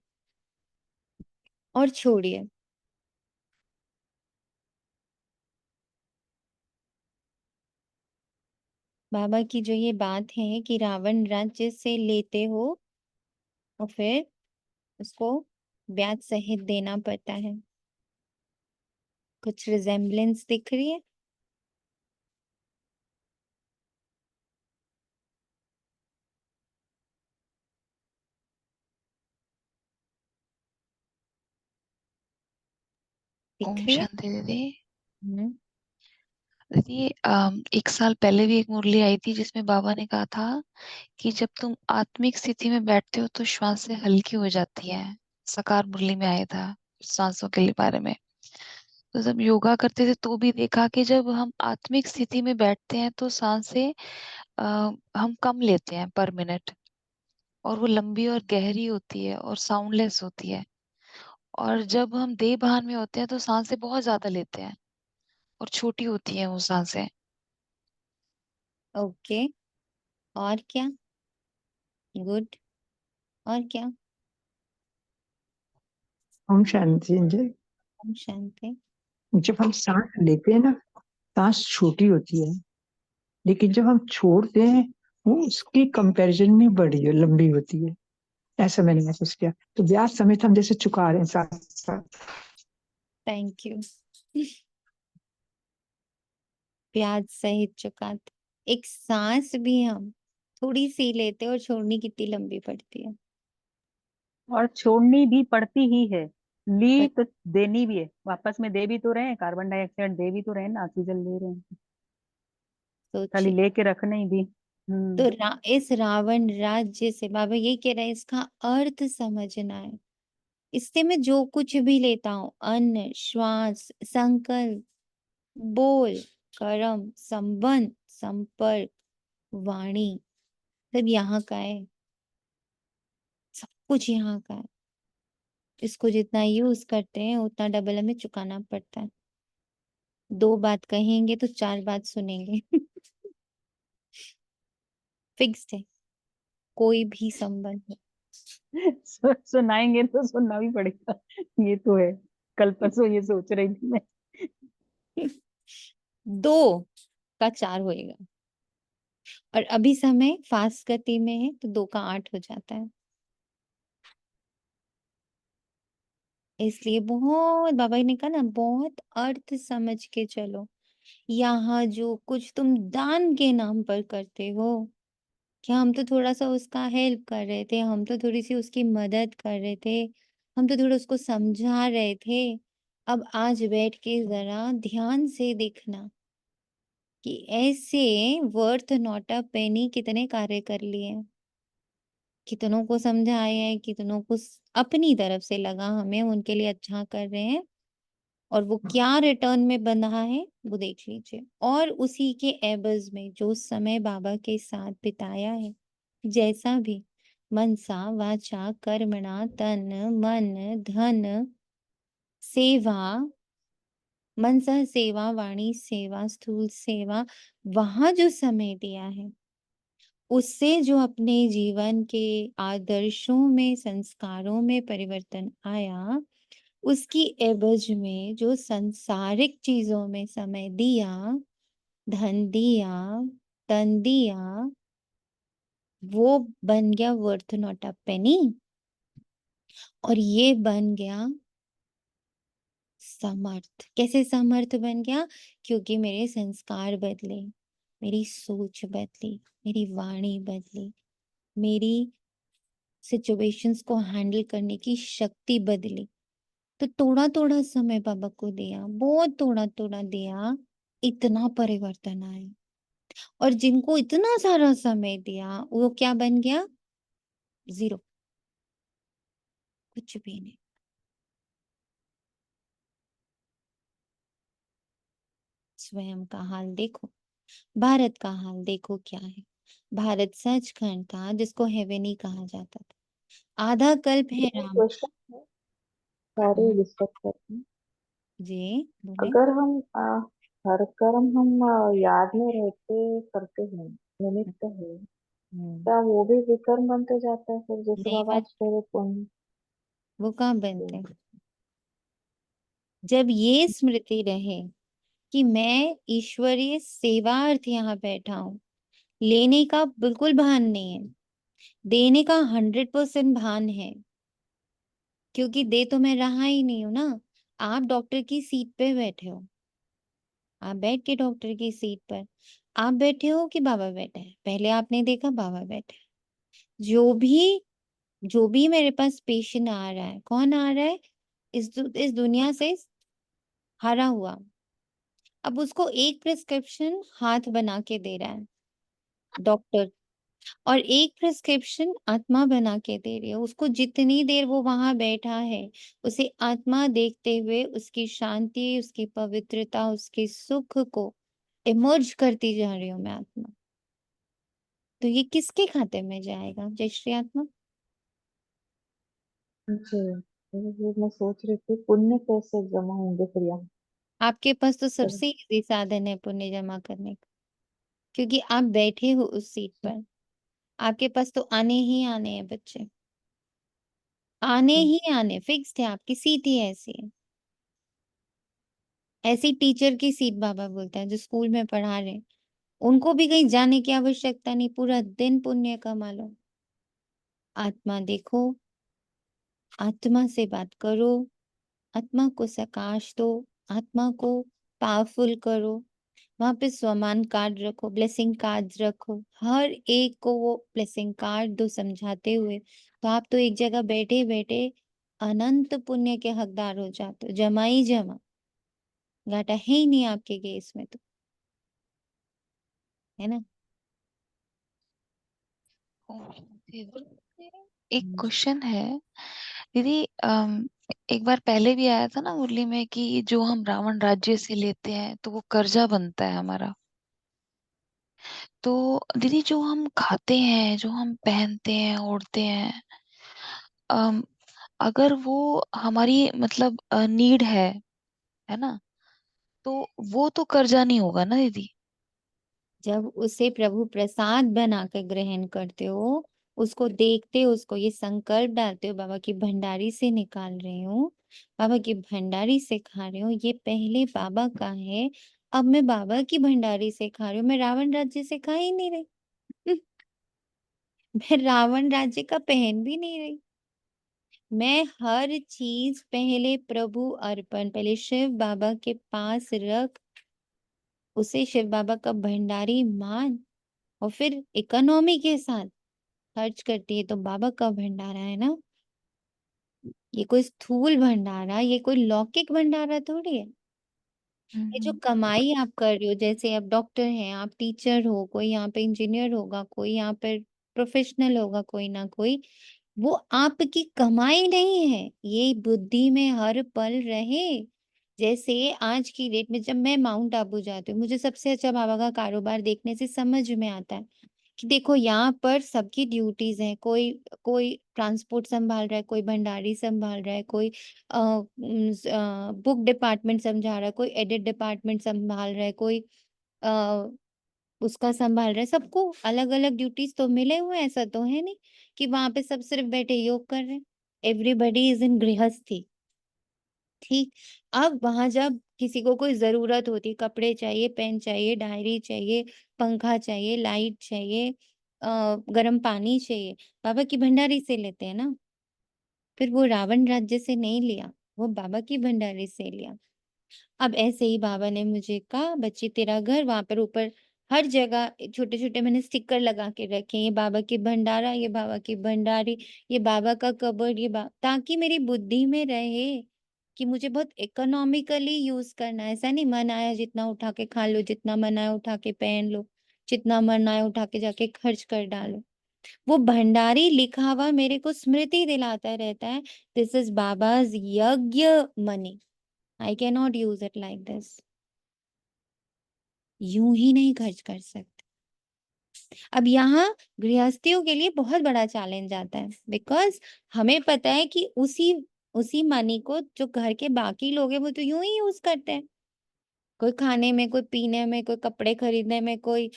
और छोड़िए। बाबा की जो ये बात है कि रावण राज्य से लेते हो और फिर उसको ब्याज सहित देना पड़ता है, कुछ रिजेम्बलेंस दिख रही है? दिख ओम रही है? शांति दीदी। हम्म। दीदी, एक साल पहले भी एक मुरली आई थी जिसमें बाबा ने कहा था कि जब तुम आत्मिक स्थिति में बैठते हो तो श्वासें हल्की हो जाती है। सकार मुरली में आया था सांसों के लिए बारे में। तो जब योगा करते थे तो भी देखा कि जब हम आत्मिक स्थिति में बैठते हैं तो सांसें अ, हम कम लेते हैं पर मिनट, और वो लंबी और गहरी होती है और साउंडलेस होती है। और जब हम देह भान में होते हैं तो सांसें बहुत ज्यादा लेते हैं और छोटी होती हैं वो सांसें। ओके, और क्या? गुड, और क्या? ओम शांति जी। ओम शांति। जब हम सांस लेते हैं ना, सांस छोटी होती है, लेकिन जब हम छोड़ते हैं वो उसकी कंपैरिजन में बड़ी है, लंबी होती है। ऐसा मैंने महसूस किया। तो ब्याज समेत हम जैसे चुका रहे हैं साथ साथ। Thank you. ब्याज सहित चुकाते, एक सांस भी हम थोड़ी सी लेते और छोड़नी कितनी लंबी पड़ती है। और छोड़नी भी पड़ती ही है, ली बट तो देनी भी है, वापस में दे भी तो रहे हैं, कार्बन डाइऑक्साइड दे भी तो रहे हैं ना, ऑक्सीजन ले रहे हैं, खाली सोचिए, लेके रखना ही भी। तो इस रावण राज्य से बाबा ये कह रहे हैं इसका अर्थ समझना है। इससे मैं जो कुछ भी लेता हूँ, अन्न, श्वास, संकल्प, बोल, कर्म, संबंध, संपर्क, वाणी, सब यहाँ का है, सब कुछ यहाँ का है। इसको जितना यूज करते हैं उतना डबल हमें चुकाना पड़ता है। 2 बात कहेंगे तो 4 बात सुनेंगे। फिक्स्ड है, कोई भी संबंध हो। सुनाएंगे तो सुनना भी पड़ेगा, ये तो है। कल परसों ये सोच रही थी मैं। 2 का 4 होएगा, और अभी समय फास्ट गति में है तो 2 का 8 हो जाता है। इसलिए बहुत, बाबा ने कहा ना, बहुत अर्थ समझ के चलो। यहाँ जो कुछ तुम दान के नाम पर करते हो, क्या हम तो थोड़ा सा उसका हेल्प कर रहे थे, हम तो थोड़ी सी उसकी मदद कर रहे थे, हम तो थोड़ा उसको समझा रहे थे। अब आज बैठ के जरा ध्यान से देखना कि ऐसे वर्थ नॉट अ पेनी कितने कार्य कर लिए, कितनों को समझाया है, कितनों को अपनी तरफ से लगा हमें उनके लिए अच्छा कर रहे हैं, और वो क्या रिटर्न में बना है वो देख लीजिए। और उसी के एवज में जो समय बाबा के साथ बिताया है, जैसा भी मनसा वाचा कर्मणा तन मन धन सेवा, मनसा सेवा, वाणी सेवा, स्थूल सेवा, वहां जो समय दिया है, उससे जो अपने जीवन के आदर्शों में, संस्कारों में परिवर्तन आया, उसकी एवज में जो सांसारिक चीजों में समय दिया, धन दिया, तन दिया, वो बन गया वर्थ नॉट अ पेनी। और ये बन गया समर्थ। कैसे समर्थ बन गया? क्योंकि मेरे संस्कार बदले, मेरी सोच बदली, मेरी वाणी बदली, मेरी सिचुएशंस को हैंडल करने की शक्ति बदली। तो थोड़ा थोड़ा समय बाबा को दिया, बहुत थोड़ा थोड़ा दिया, इतना परिवर्तन आया। और जिनको इतना सारा समय दिया वो क्या बन गया? जीरो, कुछ भी नहीं। स्वयं का हाल देखो, भारत का हाल देखो क्या है। भारत सचखंड था जिसको हेवेनी कहा जाता था। आधा कल्प है राम। क्वेश्चन है, सारे डिस्कस करते हैं। जी बोले। अगर हम हर कर्म हम याद में रहते करते हैं, निमित्त है, क्या वो भी विकर्म बनते जाता है? फिर जैसे नहीं बाबा बन, आज कह रहे पुण्य वो कहाँ बनते हैं? जब ये स्मृति रहे कि मैं ईश्वरीय सेवार्थ यहाँ बैठा हूँ, लेने का बिल्कुल भान नहीं है, देने का 100% भान है। क्योंकि दे तो मैं रहा ही नहीं हूं ना। आप डॉक्टर की सीट पे बैठे हो, आप बैठ के डॉक्टर की सीट पर आप बैठे हो कि बाबा बैठा है? पहले आपने देखा बाबा बैठे हैं। जो भी मेरे पास पेशेंट आ रहा है, कौन आ रहा है? इस दुनिया से हारा हुआ। अब उसको एक प्रिस्क्रिप्शन हाथ बना के दे रहा है डॉक्टर, और एक प्रिस्क्रिप्शन आत्मा बना के दे रही है उसको। जितनी देर वो वहां बैठा है, उसे आत्मा देखते हुए उसकी शांति, उसकी पवित्रता, उसके सुख को इमर्ज करती जा रही हूँ मैं आत्मा। तो ये किसके खाते में जाएगा? जय श्री आत्मा। जी। ये मैं सोच रही थी पुण्य कैसे जमा होंगे फिर यहाँ आपके पास तो पर। सबसे इजी साधन है पुण्य जमा करने का, क्योंकि आप बैठे हो उस सीट पर। आपके पास तो आने ही आने हैं बच्चे, आने ही आने, फिक्स्ड है। आपकी सीट ही ऐसी है। ऐसी टीचर की सीट बाबा बोलता है जो स्कूल में पढ़ा रहे हैं, उनको भी कहीं जाने की आवश्यकता नहीं, पूरा दिन पुण्य कमा लो। आत्मा देखो, आत्मा से बात करो, आत्मा को प्रकाश दो, आत्मा को पावरफुल करो। वहां पे स्वमान कार्ड रखो, ब्लेसिंग कार्ड रखो, हर एक को वो ब्लेसिंग कार्ड दो समझाते हुए। तो आप तो एक जगह बैठे बैठे अनंत पुण्य के हकदार हो जाते हो। जमा ही जमा, घाटा है ही नहीं आपके केस में तो, है ना? एक क्वेश्चन है दीदी। एक बार पहले भी आया था ना मुरली में कि जो हम रावण राज्य से लेते हैं तो वो कर्जा बनता है हमारा। तो दीदी जो हम खाते हैं, जो हम पहनते हैं, ओढ़ते हैं, अम, अगर वो हमारी मतलब नीड है ना, तो वो तो कर्जा नहीं होगा ना दीदी? जब उसे प्रभु प्रसाद बना कर ग्रहण करते हो, उसको देखते हो, उसको ये संकल्प डालते हो बाबा की भंडारी से निकाल रही हूँ, बाबा की भंडारी से खा रही हूँ, ये पहले बाबा का है, अब मैं बाबा की भंडारी से खा रही हूँ, मैं रावण राज्य से खा ही नहीं रही। मैं रावण राज्य का पहन भी नहीं रही। मैं हर चीज पहले प्रभु अर्पण, पहले शिव बाबा के पास रख, उसे शिव बाबा का भंडारी मान, और फिर इकोनॉमी के साथ खर्च करती है। तो बाबा का भंडारा है ना, ये कोई स्थूल भंडारा, ये कोई लौकिक भंडारा थोड़ी है। ये जो कमाई आप कर रही हो, जैसे आप डॉक्टर हैं, आप टीचर हो, कोई यहाँ पे इंजीनियर होगा, कोई यहाँ पे प्रोफेशनल होगा, कोई ना कोई, वो आपकी कमाई नहीं है। ये बुद्धि में हर पल रहे, जैसे आज की डेट में जब मैं माउंट आबू जाती हूँ, मुझे सबसे अच्छा बाबा का कारोबार देखने से समझ में आता है कि देखो यहाँ पर सबकी ड्यूटीज हैं। कोई कोई ट्रांसपोर्ट संभाल रहा है, कोई भंडारी संभाल रहा है, कोई बुक डिपार्टमेंट समझा रहा है, कोई एडिट डिपार्टमेंट संभाल रहा है, कोई अ, उसका संभाल रहा है। सबको अलग अलग ड्यूटीज तो मिले हुए हैं, ऐसा तो है नहीं कि वहां पे सब सिर्फ बैठे योग कर रहे हैं। एवरीबडी इज इन गृहस्थी। ठीक। अब वहां जब किसी को कोई जरूरत होती, कपड़े चाहिए, पेन चाहिए, डायरी चाहिए, पंखा चाहिए, लाइट चाहिए, गर्म पानी चाहिए, बाबा की भंडारी से लेते हैं ना। फिर वो रावण राज्य से नहीं लिया, वो बाबा की भंडारी से लिया। अब ऐसे ही बाबा ने मुझे कहा, बच्ची तेरा घर, वहां पर ऊपर हर जगह छोटे छोटे मैंने स्टिकर लगा के रखे, ये बाबा की भंडारा, ये बाबा की भंडारी, ये बाबा का कबर्ड, ताकि मेरी बुद्धि में रहे कि मुझे बहुत इकोनॉमिकली यूज करना है। ऐसा नहीं मन आया जितना उठा के खा लो, जितना मन आया उठा के पहन लो, जितना मन आया उठा के जाके खर्च कर डालो। वो भंडारी लिखा हुआ मेरे को स्मृति दिलाता रहता है, दिस इज बाबाज यज्ञ money, I can not use it like this. यूं ही नहीं खर्च कर सकते। अब यहाँ गृहस्थियों के लिए बहुत बड़ा चैलेंज आता है, बिकॉज हमें पता है कि उसी उसी मनी को जो घर के बाकी लोग हैं वो तो यूं ही यूज करते हैं। कोई खाने में, कोई पीने में, कोई कपड़े खरीदने में, कोई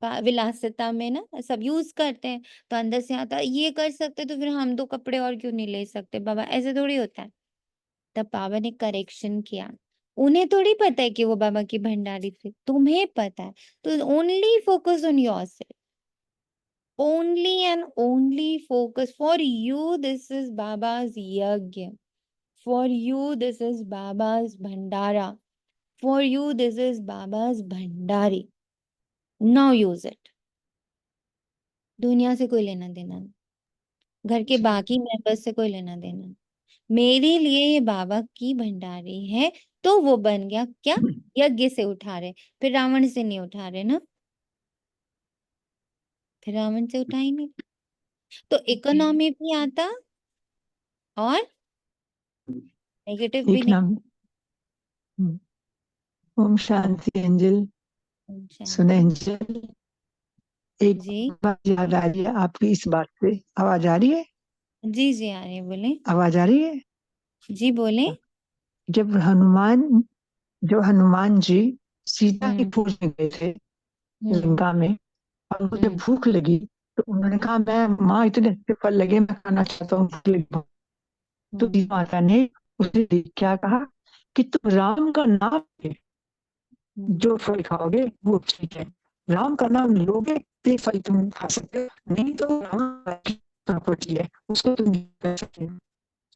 विलासिता में ना, सब यूज करते हैं। तो अंदर से आता है ये कर सकते तो फिर हम दो कपड़े और क्यों नहीं ले सकते बाबा, ऐसे थोड़ी होता है। तब बाबा ने करेक्शन किया। उन्हें थोड़ी पता है कि वो बाबा की भंडारी थी, तुम्हें पता है। तो only focus on yourself, only and only focus. For you this is Baba's yagya, for you this is Baba's bhandara, for you this is Baba's bhandari. Now use it. दुनिया से कोई लेना देना नहीं, घर के बाकी मेंबर्स से कोई लेना देना नहीं। मेरे लिए ये बाबा की भंडारी है, तो वो बन गया क्या, यज्ञ से उठा रहे, फिर रावण से नहीं उठा रहे ना, फिर रावण से उठा ही नहीं। तो इकोनॉमी भी आता और नेगेटिव भी एक नहीं। नाम। ओम शांति एंजल। अच्छा, सुने एंजल, एक जी बात याद आ रही है आपकी इस बात से। आवाज आ रही है? जी जी आ रही है, बोले आवाज आ रही है? जी, बोले। जब हनुमान जी सीता की हम्म खोज में गए थे हम्म लंका में, और उनको जब हम्म भूख लगी तो उन्होंने कहा, मैं माँ इतने अच्छे फल लगे, मैं खाना चाहता हूँ, भूख लगी। तो हम्म माता ने उसे क्या कहा कि तुम राम का नाम ले, हम्म जो फल खाओगे वो ठीक है। राम का नाम लोगे तो ये फल तुम खा सकते हो, नहीं तो राम की प्रॉपर्टी है, उसको तुम नहीं कर सकते।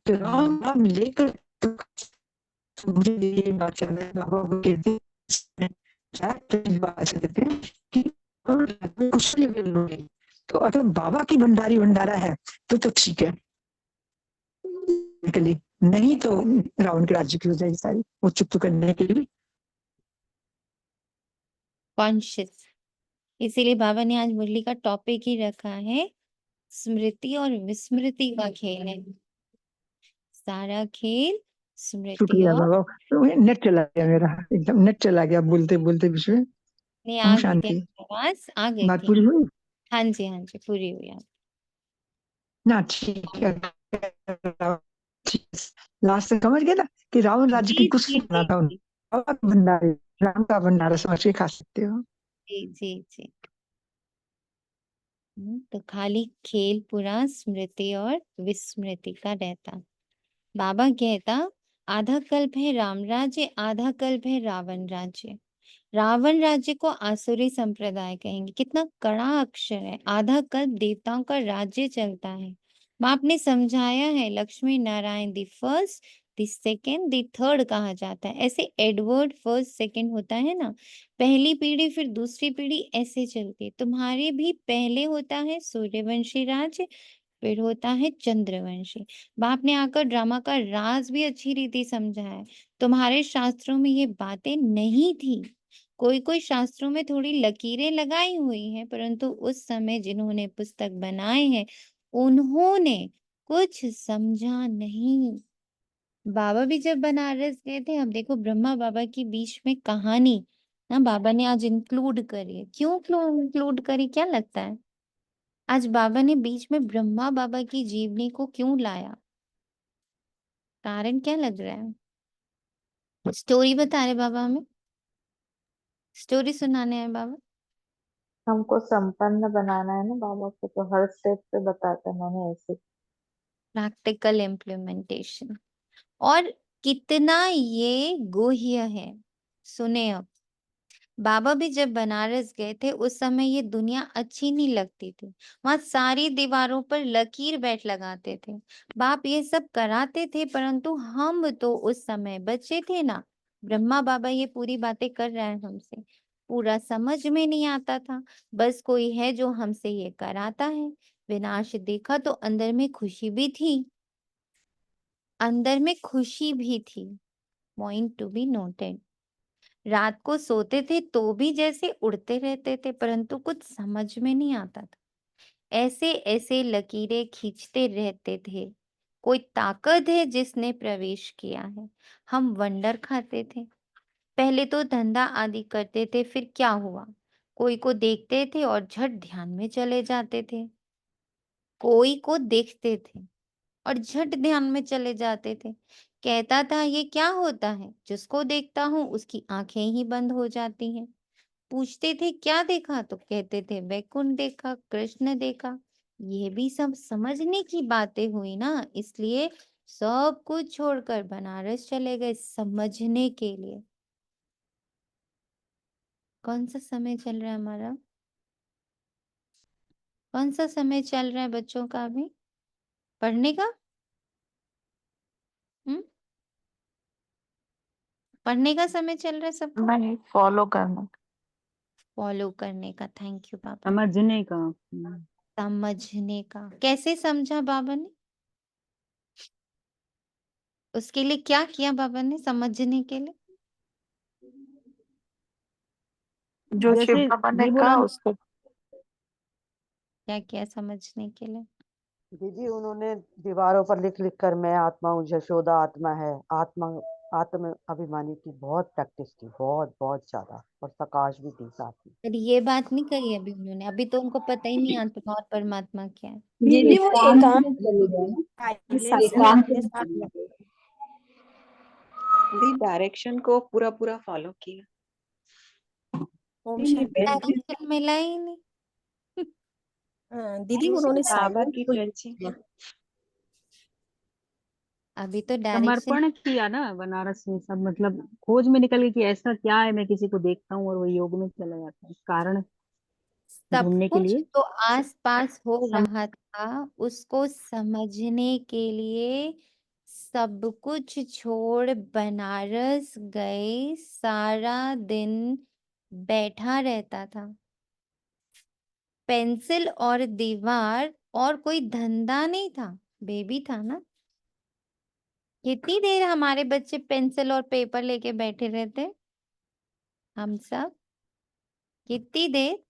तो राम हम्म नाम लेकर तुम, मुझे ये बात चल रहा है, बाबा को कहते हैं, बात ऐसे कहते हैं कि कुछ भी लोगे, तो अगर बाबा की भंडारी भंडारा है तो ठीक है, निकली, नहीं तो रावण के राज्य की हो जाएगी सारी, वो चुप करने के लिए। कॉन्शियस। इसीलिए बाबा ने आज मुरली का टॉपिक ही रखा है, स्मृति और विस्मृति का खेल है। सारा खेल स्मृति शुक्रिया और बाबा। तो नेट चला गया मेरा, एकदम नेट चला गया बोलते बोलते बीच में। नहीं, ओम आ गई थी शांति। आवाज, आ गई बात थी। पूरी हुई हाँ जी हाँ जी, पूरी हुई आप। ना? ठीक है। लास्ट से समझ गए ना कि रावण राज्य की जी कुछ जी नहीं बना जी था जी उन्होंने, और भंडारे, राम का भंडारा समझ के खा सकते हो। जी जी जी। तो खाली खेल पूरा स्मृति और विस्मृति का रहता। बाबा कहता, आधा कल्प है राम राज्य, आधा कल्प है रावण राज्य। रावण राज्य को आसुरी संप्रदाय कहेंगे। कितना कड़ा अक्षर है। आधा कल्प देवताओं का राज्य चलता है। बाप ने समझाया है, Lakshmi Narayan the first, the second, the third कहा जाता है। ऐसे एडवर्ड फर्स्ट सेकेंड होता है ना, पहली पीढ़ी फिर दूसरी पीढ़ी ऐसे चलती है। तुम्हारे भी पहले होता है सूर्यवंशी राज्य, फिर होता है चंद्रवंशी। बाप ने आकर ड्रामा का राज भी अच्छी रीति समझाया है। तुम्हारे शास्त्रों में ये बातें नहीं थी। कोई कोई शास्त्रों में थोड़ी लकीरें लगाई हुई हैं, परंतु उस समय जिन्होंने पुस्तक बनाए हैं उन्होंने कुछ समझा नहीं। बाबा भी जब बनारस गए थे, अब देखो ब्रह्मा बाबा की बीच में कहानी ना बाबा ने आज इंक्लूड करी है। क्यों इंक्लूड करी, क्या लगता है? आज बाबा ने बीच में ब्रह्मा बाबा की जीवनी को क्यों लाया? कारण क्या लग रहा है? स्टोरी बता रहे बाबा हमें, स्टोरी सुनाने हैं बाबा। हमको संपन्न बनाना है ना बाबा को, तो हर स्टेप पे बताते हैं, मैंने ऐसे। Practical implementation. और कितना ये गुह्य है, सुने अब। बाबा भी जब बनारस गए थे उस समय ये दुनिया अच्छी नहीं लगती थी। वहां सारी दीवारों पर लकीर बैठ लगाते थे। बाप ये सब कराते थे, परंतु हम तो उस समय बच्चे थे ना। ब्रह्मा बाबा ये पूरी बातें कर रहे हैं हमसे, पूरा समझ में नहीं आता था। बस कोई है जो हमसे ये कराता है। विनाश देखा तो अंदर में खुशी भी थी, अंदर में खुशी भी थी। Point to be noted. रात को सोते थे तो भी जैसे उड़ते रहते थे, परंतु कुछ समझ में नहीं आता था। ऐसे ऐसे लकीरें खींचते रहते थे। कोई ताकत है जिसने प्रवेश किया है। हम वंडर खाते थे। पहले तो धंधा आदि करते थे, फिर क्या हुआ? कोई को देखते थे और झट ध्यान में चले जाते थे। कोई को देखते थे और झट ध्यान में चले जाते थे। कहता था ये क्या होता है? जिसको देखता हूँ उसकी आंखें ही बंद हो जाती हैं। पूछते थे क्या देखा? तो कहते थे वैकुंठ देखा, कृष्ण देखा। ये भी सब समझने की बातें हुई ना, इसलिए सब कुछ छोड़कर बनारस चले गए समझने के लिए। कौन सा समय चल रहा है हमारा? कौन सा समय चल रहा है बच्चों का अभी? पढ़ने का? हम्म, पढ़ने का समय चल रहा है सबका? नहीं, फॉलो करना। फॉलो करने का। थैंक यू बाबा। समझने का। समझने का। कैसे समझा बाबा ने? उसके लिए क्या किया बाबा ने समझने के लिए? जो शिव जैसे बाबा ने दीदी कहा बोला, उसको। क्या किया समझने के लिए? दीदी उन्होंने दीवारों पर लिख लिख कर मैं आत्मा हूँ, यशोदा आत्मा है, आत्म अभिमानी की बहुत प्रैक्टिस की, बहुत बहुत ज्यादा, और प्रकाश भी थी साथ में। पर ये बात नहीं कही अभी उन्होंने। अभी तो उनको पता ही नहीं आत्मा और परमात्मा क्या है। दीदी वो एकांत में चले गए ना, एकांत में चले गए। दी डायरेक्शन को पूरा पूरा फॉलो किया। ओम शांति। डायरेक्शन मिला ही नहीं। दीदी उन्होंने बाबा साइलेंट की को टेंशन। अभी तो डायरेक्शन समर्पण किया ना बनारस में सब, मतलब खोज में निकल गई कि ऐसा क्या है, मैं किसी को देखता हूँ और वो योग में चला जाता है, कारण सब ढूंढने के कुछ लिए। तो आस पास हो सम, रहा था, उसको समझने के लिए सब कुछ छोड़ बनारस गए। सारा दिन बैठा रहता था। पेंसिल और दीवार और कोई धंधा नहीं था। बेबी था ना। कितनी देर हमारे बच्चे पेंसिल और पेपर लेके बैठे रहते? हम सब कितनी देर,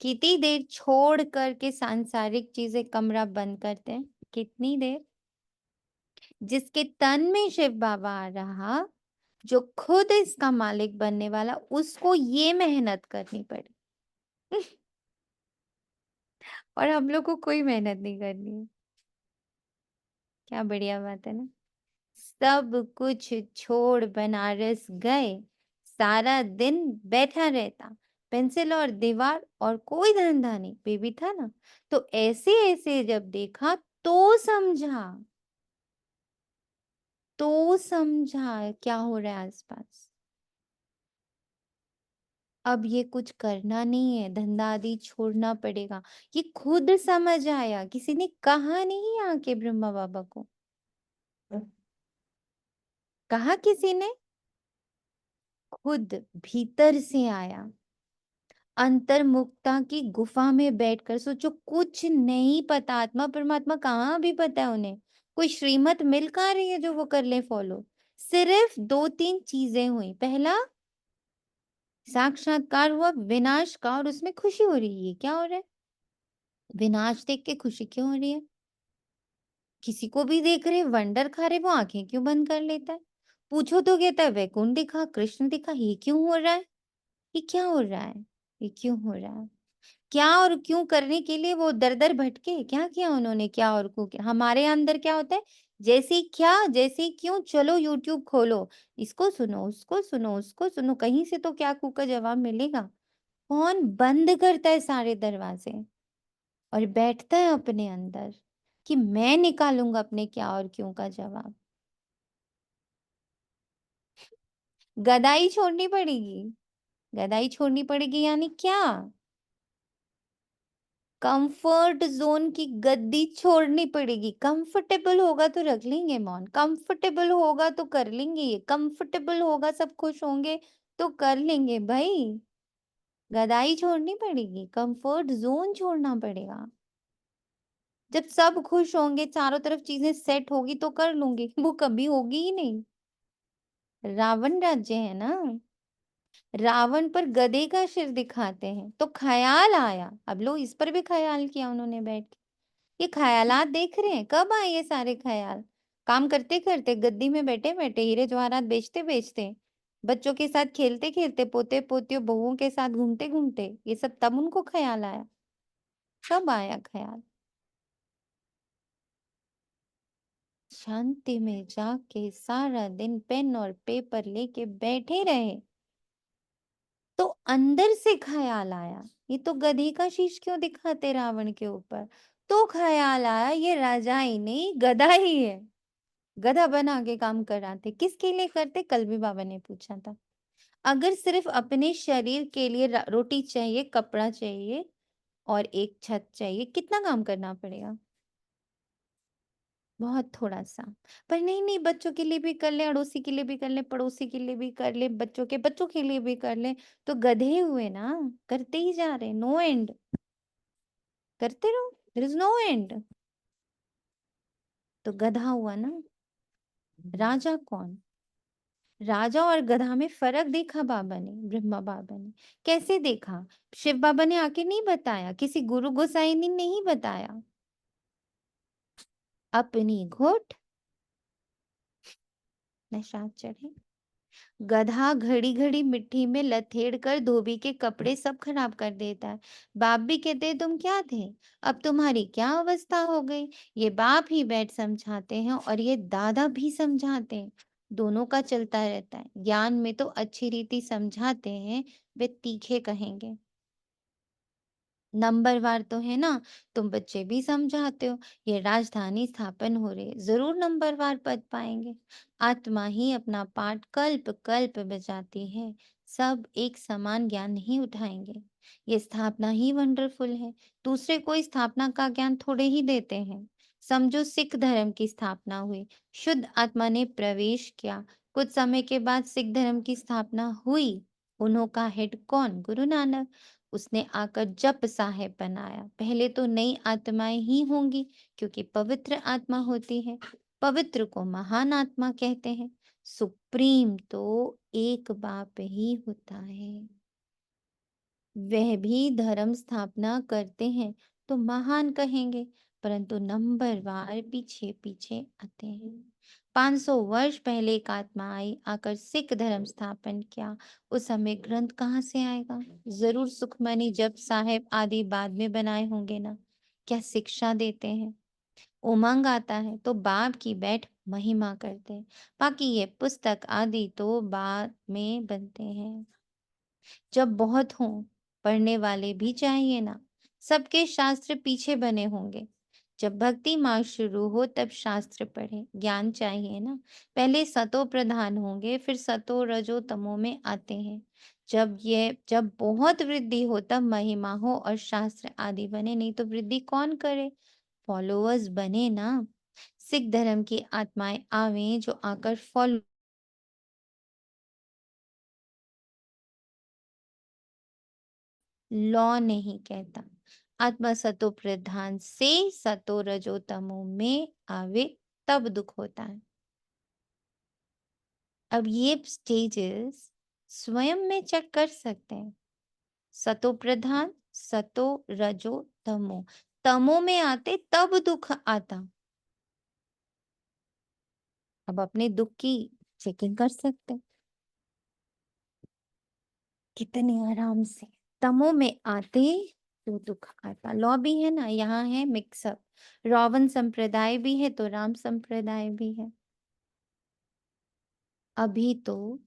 कितनी देर छोड़ करके सांसारिक चीजें कमरा बंद करते हैं? कितनी देर? जिसके तन में शिव बाबा आ रहा, जो खुद इसका मालिक बनने वाला, उसको ये मेहनत करनी पड़ी। और हम लोग को कोई मेहनत नहीं करनी है। क्या बढ़िया बात है ना। सब कुछ छोड़ बनारस गए। सारा दिन बैठा रहता, पेंसिल और दीवार और कोई धंधा नहीं। बेबी था ना। तो ऐसे ऐसे जब देखा तो समझा, तो समझा क्या हो रहा है आसपास। अब ये कुछ करना नहीं है, धंधा आदि छोड़ना पड़ेगा। ये खुद समझ आया, किसी ने कहा नहीं आके ब्रह्मा बाबा को। कहा किसी ने? खुद भीतर से आया। अंतर्मुखता की गुफा में बैठकर। सोचो, कुछ नहीं पता, आत्मा परमात्मा कहाँ भी पता है उन्हें। कोई श्रीमत मिल कहाँ रही है जो वो कर ले फॉलो। सिर्फ 2-3 चीजें हुई। पहला, साक्षात्कार हुआ विनाश का और उसमें खुशी हो रही है। क्या हो रहा है? विनाश देख के खुशी क्यों हो रही है? किसी को भी देख रहे, वंडर खा रहे, वो आंखें क्यों बंद कर लेता है? पूछो तो कहता है वैकुंठ दिखा, कृष्ण दिखा। ये क्यों हो रहा है? ये क्या हो रहा है? ये क्यों हो रहा है? क्या और क्यों करने के लिए वो दर दर भटके। क्या किया उन्होंने, क्या और क्यों किया? हमारे अंदर क्या होता है, जैसे ही क्या, जैसे ही क्यों, चलो यूट्यूब खोलो, इसको सुनो, उसको सुनो, उसको सुनो, कहीं से तो क्या कू का जवाब मिलेगा। कौन बंद करता है सारे दरवाजे और बैठता है अपने अंदर कि मैं निकालूंगा अपने क्या और क्यों का जवाब। गदाई छोड़नी पड़ेगी। गदाई छोड़नी पड़ेगी यानी क्या? कंफर्ट जोन की गद्दी छोड़नी पड़ेगी। कंफर्टेबल होगा तो रख लेंगे मौन, कंफर्टेबल होगा तो कर लेंगे, ये कंफर्टेबल होगा, सब खुश होंगे तो कर लेंगे भाई। गदाई छोड़नी पड़ेगी, कंफर्ट जोन छोड़ना पड़ेगा। जब सब खुश होंगे, चारों तरफ चीजें सेट होगी तो कर लूंगी, वो कभी होगी ही नहीं। रावण राज्य है ना, रावण पर गधे का सिर दिखाते हैं तो ख्याल आया। अब लो, इस पर भी ख्याल किया उन्होंने बैठ के। ये ख्यालात देख रहे हैं, कब आए ये सारे ख्याल? काम करते करते, गद्दी में बैठे बैठे, हीरे जवाहरात बेचते बेचते, बच्चों के साथ खेलते खेलते, पोते पोतियों बहुओं के साथ घूमते घूमते, ये सब तब उनको ख्याल आया। कब आया ख्याल? शांति में जाके सारा दिन पेन और पेपर लेके बैठे रहे तो अंदर से ख्याल आया, ये तो गधी का शीश क्यों दिखाते रावण के ऊपर? तो ख्याल आया ये राजा ही नहीं, गधा ही है। गधा बना के काम कराते, किसके लिए करते? कल भी बाबा ने पूछा था। अगर सिर्फ अपने शरीर के लिए रोटी चाहिए, कपड़ा चाहिए और एक छत चाहिए, कितना काम करना पड़ेगा? बहुत थोड़ा सा। पर नहीं नहीं, बच्चों के लिए भी कर ले, अड़ोसी के लिए भी कर ले, पड़ोसी के लिए भी कर ले, बच्चों के लिए भी कर ले, तो गधे हुए ना, करते ही जा रहे, नो एंड, करते रहो, देयर इज नो एंड। तो गधा हुआ ना। राजा कौन? राजा और गधा में फर्क देखा बाबा ने, ब्रह्मा बाबा ने। कैसे देखा? शिव बाबा ने आके नहीं बताया, किसी गुरु गोसाई ने नहीं बताया, अपनी घोट नशा चढ़े। गधा घड़ी घड़ी मिट्टी में लथेड़ कर धोबी के कपड़े सब खराब कर देता है। बाप भी कहते तुम क्या थे, अब तुम्हारी क्या अवस्था हो गई। ये बाप ही बैठ समझाते हैं और ये दादा भी समझाते हैं, दोनों का चलता रहता है। ज्ञान में तो अच्छी रीति समझाते हैं, वे तीखे कहेंगे। नंबरवार तो है ना, तुम बच्चे भी समझाते हो, ये राजधानी स्थापन हो रही है, जरूर नंबरवार पद पाएंगे। आत्मा ही अपना पाठ कल्प कल्प बजाती है, सब एक समान ज्ञान नहीं उठाएंगे। ये स्थापना ही वंडरफुल है, दूसरे कोई स्थापना का ज्ञान थोड़े ही देते हैं। समझो सिख धर्म की स्थापना हुई, शुद्ध आत्मा ने प्रवेश किया, कुछ समय के बाद सिख धर्म की स्थापना हुई। उन्हों का हेड कौन? गुरु नानक। उसने आकर जप साहेब बनाया। पहले तो नई आत्माएं ही होंगी, क्योंकि पवित्र आत्मा होती है, पवित्र को महान आत्मा कहते हैं। सुप्रीम तो एक बाप ही होता है, वह भी धर्म स्थापना करते हैं तो महान कहेंगे, परंतु नंबरवार पीछे पीछे आते हैं। 500 वर्ष पहले एक आत्मा आई, आकर सिख धर्म स्थापन किया। उस समय ग्रंथ कहाँ से आएगा? जरूर सुखमनी जप साहेब आदि बाद में बनाए होंगे ना। क्या शिक्षा देते हैं, उमंग आता है तो बाप की बैठ महिमा करते हैं, बाकी ये पुस्तक आदि तो बाद में बनते हैं। जब बहुत हों, पढ़ने वाले भी चाहिए ना, सबके शास्त्र पीछे बने होंगे। जब भक्ति मार्ग शुरू हो तब शास्त्र पढ़े, ज्ञान चाहिए ना। पहले सतो प्रधान होंगे, फिर सतो रजो तमो में आते हैं। जब बहुत वृद्धि हो तब महिमा हो और शास्त्र आदि बने, नहीं तो वृद्धि कौन करे? फॉलोअर्स बने ना। सिख धर्म की आत्माएं आवे जो आकर फॉलो लॉ नहीं कहता। आत्मा सतो प्रधान से सतो रजो तमो में आवे तब दुख होता है। अब ये स्टेजेस स्वयं में चेक कर सकते हैं। सतो प्रधान, सतो रजो तमो, तमो में आते तब दुख आता। अब अपने दुख की चेकिंग कर सकते हैं कितने आराम से। तमो में आते तो दुख आता। लॉ भी है ना, यहाँ है मिक्सअप। रावण संप्रदाय भी है तो राम संप्रदाय भी है। अभी तो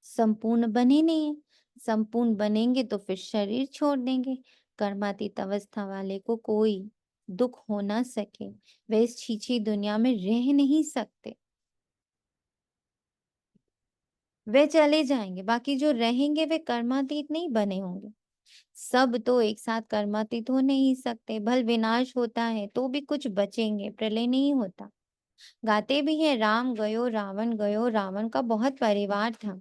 संपूर्ण बने नहीं है, संपूर्ण बनेंगे तो फिर शरीर छोड़ देंगे। कर्मातीत अवस्था वाले को कोई दुख हो ना सके, वे इस छीछी दुनिया में रह नहीं सकते। वे चले जाएंगे, बाकी जो रहेंगे वे कर्मातीत नहीं बने होंगे। सब तो एक साथ कर्मातीत हो नहीं सकते। भल विनाश होता है तो भी कुछ बचेंगे, प्रलय नहीं होता। गाते भी है राम गयो रावण गयो, रावण का बहुत परिवार था।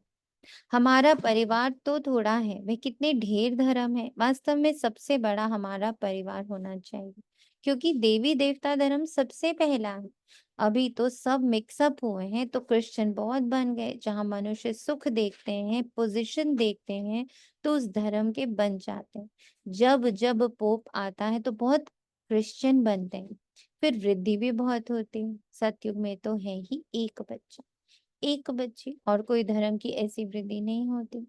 हमारा परिवार तो थोड़ा है, वे कितने ढेर धर्म है। वास्तव में सबसे बड़ा हमारा परिवार होना चाहिए, क्योंकि देवी देवता धर्म सबसे पहला है। अभी तो सब मिक्सअप हुए हैं तो क्रिश्चियन बहुत बन गए। जहां मनुष्य सुख देखते हैं, पोजीशन देखते हैं, तो उस धर्म के बन जाते हैं। जब जब पोप आता है तो बहुत क्रिश्चियन बनते हैं, फिर वृद्धि भी बहुत होती है। सतयुग में तो है ही एक बच्चा, एक बच्ची, और कोई धर्म की ऐसी वृद्धि नहीं होती।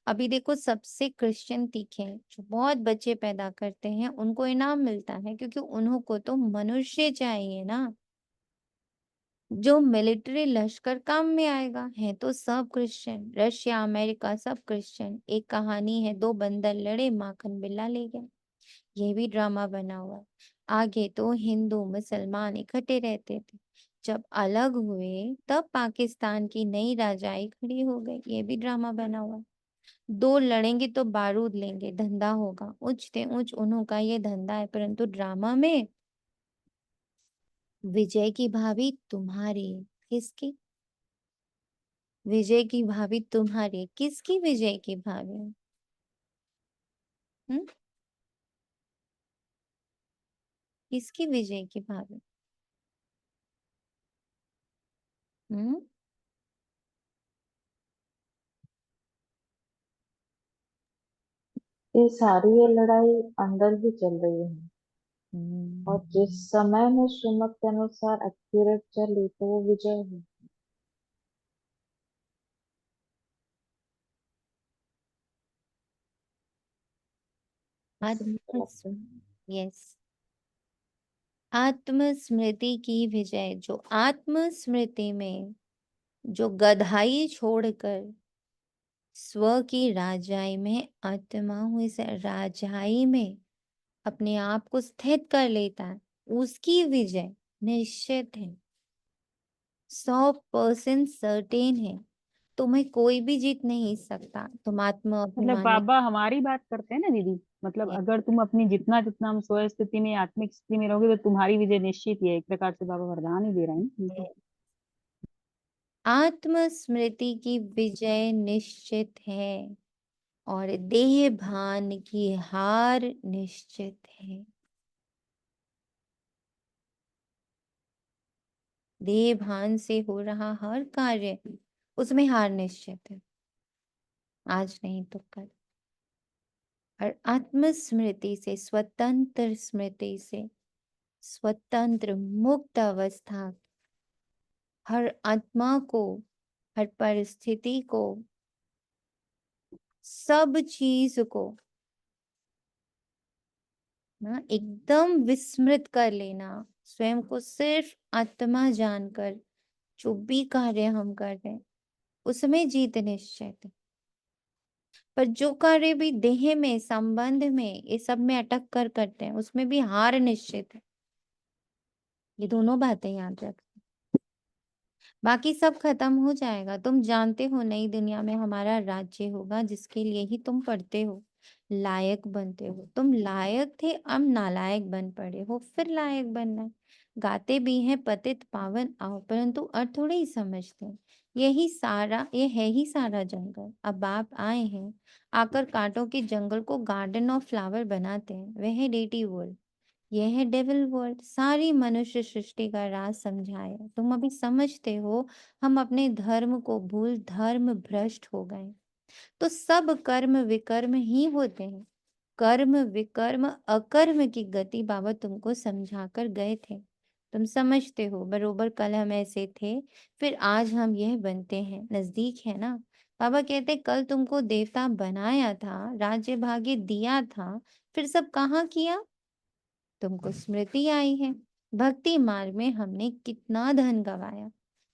अभी देखो सबसे क्रिश्चियन तीखे हैं, जो बहुत बच्चे पैदा करते हैं, उनको इनाम मिलता है, क्योंकि उन्हों को तो मनुष्य चाहिए ना, जो मिलिट्री लश्कर काम में आएगा। है तो सब क्रिश्चियन, रशिया अमेरिका सब क्रिश्चियन। एक कहानी है, दो बंदर लड़े, माखन बिल्ला ले गया। ये भी ड्रामा बना हुआ है। आगे तो हिंदू मुसलमान इकट्ठे रहते थे, जब अलग हुए तब पाकिस्तान की नई राजाई खड़ी हो गई। ये भी ड्रामा बना हुआ है। दो लड़ेंगे तो बारूद लेंगे, धंधा होगा। उच्च थे उच्च, उन्हों का ये धंधा है। परंतु ड्रामा में विजय की भाभी तुम्हारी, किसकी विजय की भाभी तुम्हारी? किसकी विजय की भाभी? किसकी विजय की भाभी? हम्म ये सारी ये लड़ाई अंदर ही चल रही है, और जिस समय में श्रीमत के अनुसार एक्यूरेट चली तो वो विजय है। यस, आत्मस्मृति की विजय। जो आत्मस्मृति में जो गधाई छोड़कर स्व की राजाई में, आत्मा हुई से राजाई में अपने आप को स्थित कर लेता है, उसकी विजय निश्चित है, 100% सर्टेन है। तुम्हें कोई भी जीत नहीं सकता। तुम आत्म मतलब अभिमानी बाबा हमारी बात करते हैं ना दीदी, मतलब है। अगर तुम अपनी जितना जितना हम स्व स्थिति में आत्मिक स्थिति में रहोगे तो तुम्हारी विजय निश्चित ही है। एक प्रकार से बाबा वरदान ही दे रहे हैं ना हमको। आत्मस्मृति की विजय निश्चित है, और देह भान की हार निश्चित है। देह भान से हो रहा हर कार्य, उसमें हार निश्चित है, आज नहीं तो कल। और आत्मस्मृति से, स्वतंत्र स्मृति से, स्वतंत्र मुक्त अवस्था हर आत्मा को, हर परिस्थिति को, सब चीज को ना एकदम विस्मृत कर लेना, स्वयं को सिर्फ आत्मा जानकर जो भी कार्य हम कर रहे हैं उसमें जीत निश्चित है। पर जो कार्य भी देह में, संबंध में, ये सब में अटक कर करते हैं, उसमें भी हार निश्चित है। ये दोनों बातें याद रख। बाकी सब खत्म हो जाएगा। तुम जानते हो नई दुनिया में हमारा राज्य होगा, जिसके लिए ही तुम पढ़ते हो, लायक बनते हो। तुम लायक थे, अब नालायक बन पड़े हो, फिर लायक बनना है। गाते भी हैं पतित पावन आओ, परंतु अर्थ थोड़े ही समझते हैं। यही सारा, ये है ही सारा जंगल। अब आप आए हैं, आकर कांटों के जंगल को गार्डन ऑफ फ्लावर बनाते हैं। वह है डेटी वर्ल्ड, यह है डेविल वर्ल्ड। सारी मनुष्य सृष्टि का राज समझाया, तुम अभी समझते हो। हम अपने धर्म को भूल धर्म भ्रष्ट हो गए। तो सब कर्म विकर्म ही होते हैं। कर्म विकर्म अकर्म की गति बाबा तुमको समझा कर गए थे। तुम समझते हो बरोबर, कल हम ऐसे थे, फिर आज हम यह बनते हैं, नजदीक है ना। बाबा कहते कल तुमको देवता बनाया था, राज्य भाग्य दिया था, फिर सब कहाँ किया? तुमको स्मृति आई है। भक्ति मार्ग में हमने कितना धन गवाया,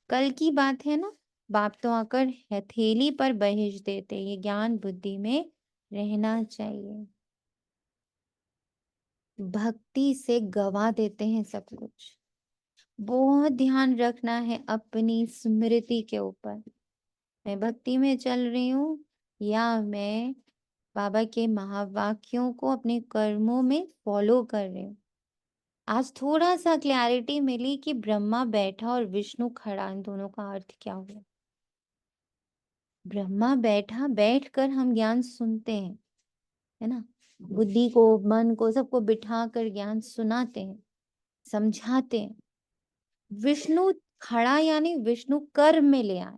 कल की बात है ना। बाप तो आकर हथेली पर बहेज देते, ये ज्ञान बुद्धि में रहना चाहिए। भक्ति से गवा देते हैं सब कुछ। बहुत ध्यान रखना है अपनी स्मृति के ऊपर। मैं भक्ति में चल रही हूँ या मैं बाबा के महावाक्यों को अपने कर्मों में फॉलो कर रही हूँ। आज थोड़ा सा क्लैरिटी मिली कि ब्रह्मा बैठा और विष्णु खड़ा, इन दोनों का अर्थ क्या हुआ। ब्रह्मा बैठा, बैठकर हम ज्ञान सुनते हैं, है ना। बुद्धि को, मन को, सबको बिठा कर ज्ञान सुनाते हैं, समझाते हैं। विष्णु खड़ा यानी विष्णु कर्म में ले आए।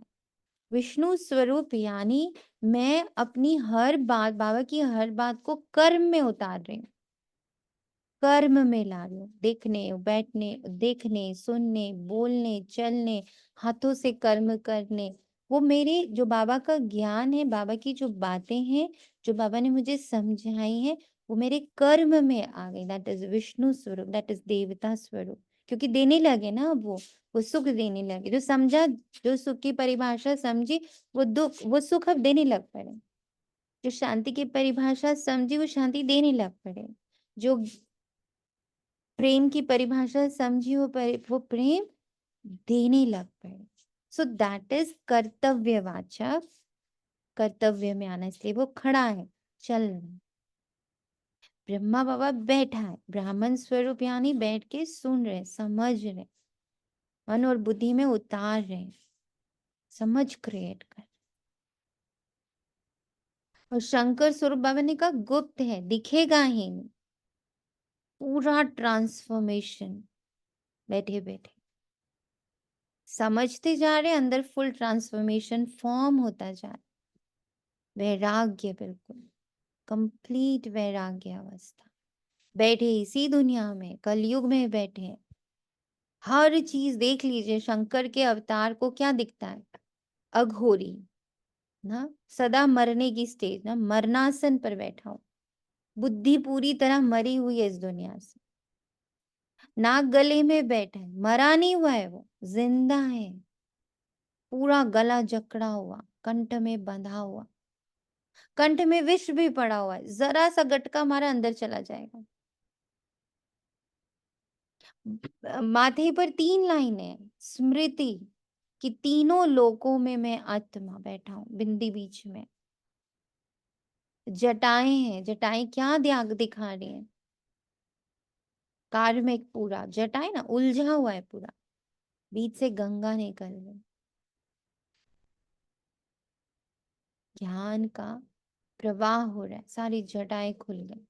विष्णु स्वरूप यानी मैं अपनी हर बात, बाबा की हर बात को कर्म में उतार रही हूँ, कर्म में ला रही हूँ। देखने, बैठने, देखने, सुनने, बोलने, चलने, हाथों से कर्म करने, वो मेरे जो बाबा का ज्ञान है, बाबा की जो बातें हैं, जो बाबा ने मुझे समझाई हैं, वो मेरे कर्म में आ गई। दैट इज विष्णु स्वरूप, दैट इज देवता स्वरूप। क्योंकि देने लगे ना अब वो सुख देने लगे। जो समझा, जो सुख की परिभाषा समझी, वो दुख, वो सुख अब देने लग पड़े। जो शांति की परिभाषा समझी, वो शांति देने लग पड़े। जो प्रेम की परिभाषा समझी, वो प्रेम देने लग पड़े। सो दैट इज कर्तव्यवाचक, कर्तव्य में आना, इसलिए वो खड़ा है, चल रहा है। ब्रह्मा बाबा बैठा है, ब्राह्मण स्वरूप यानी बैठ के सुन रहे, समझ रहे, मन और बुद्धि में उतार रहे, समझ क्रिएट कर। और शंकर स्वरूप बाबा ने कहा गुप्त है, दिखेगा ही नहीं। पूरा ट्रांसफॉर्मेशन बैठे बैठे समझते जा रहे, अंदर फुल ट्रांसफॉर्मेशन फॉर्म होता जा रहा। वैराग्य, बिल्कुल कंप्लीट वैराग्य अवस्था। बैठे इसी दुनिया में, कलयुग में बैठे हैं। हर चीज देख लीजिए, शंकर के अवतार को क्या दिखता है? अघोरी ना, सदा मरने की स्टेज ना, मरणासन पर बैठा हो। बुद्धि पूरी तरह मरी हुई है इस दुनिया से। नाग गले में बैठा है, मरा नहीं हुआ है, वो जिंदा है। पूरा गला जकड़ा हुआ, कंठ में बंधा हुआ, कंठ में विष भी पड़ा हुआ है, जरा सा गटका मारा अंदर चला जाएगा। माथे पर 3 लाइनें स्मृति कि तीनों लोकों में मैं आत्मा बैठा हूं, बिंदी बीच में। जटाएं हैं, जटाएं क्या त्याग दिखा रही हैं? कार्मिक पूरा जटाएं ना, उलझा हुआ है पूरा, बीच से गंगा निकल रही। ज्ञान का प्रवाह हो रहा है, सारी जटाएं खुल गई,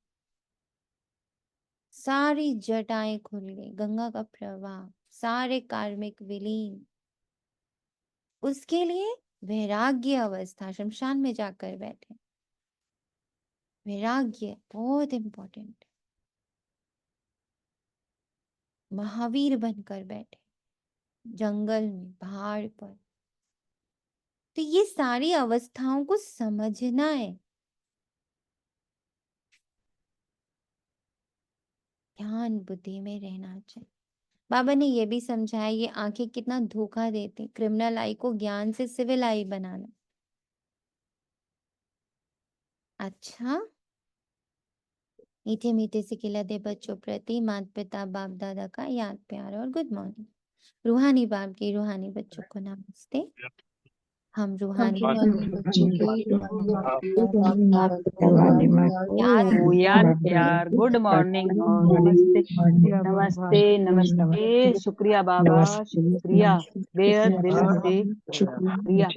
सारी जटाएं खुल गई, गंगा का प्रवाह, सारे कार्मिक विलीन। उसके लिए वैराग्य अवस्था, शमशान में जाकर बैठे। वैराग्य बहुत इंपॉर्टेंट। महावीर बनकर बैठे जंगल में, पहाड़ पर। तो ये सारी अवस्थाओं को समझना है। ध्यान बुद्धि में रहना चाहिए। बाबा ने ये भी समझाया, ये आंखें कितना धोखा देती, क्रिमिनल आई को ज्ञान से सिविल आई बनाना। अच्छा, मीठे मीठे से खिलाते बच्चों प्रति माता पिता बाप दादा का याद प्यार और गुड मॉर्निंग। रूहानी बाप की रूहानी बच्चों को नमस्ते। हम रूहानी बच्चों की याद प्यार गुड मॉर्निंग और नमस्ते नमस्ते नमस्ते। शुक्रिया बाबा, शुक्रिया, बेहद दिल से शुक्रिया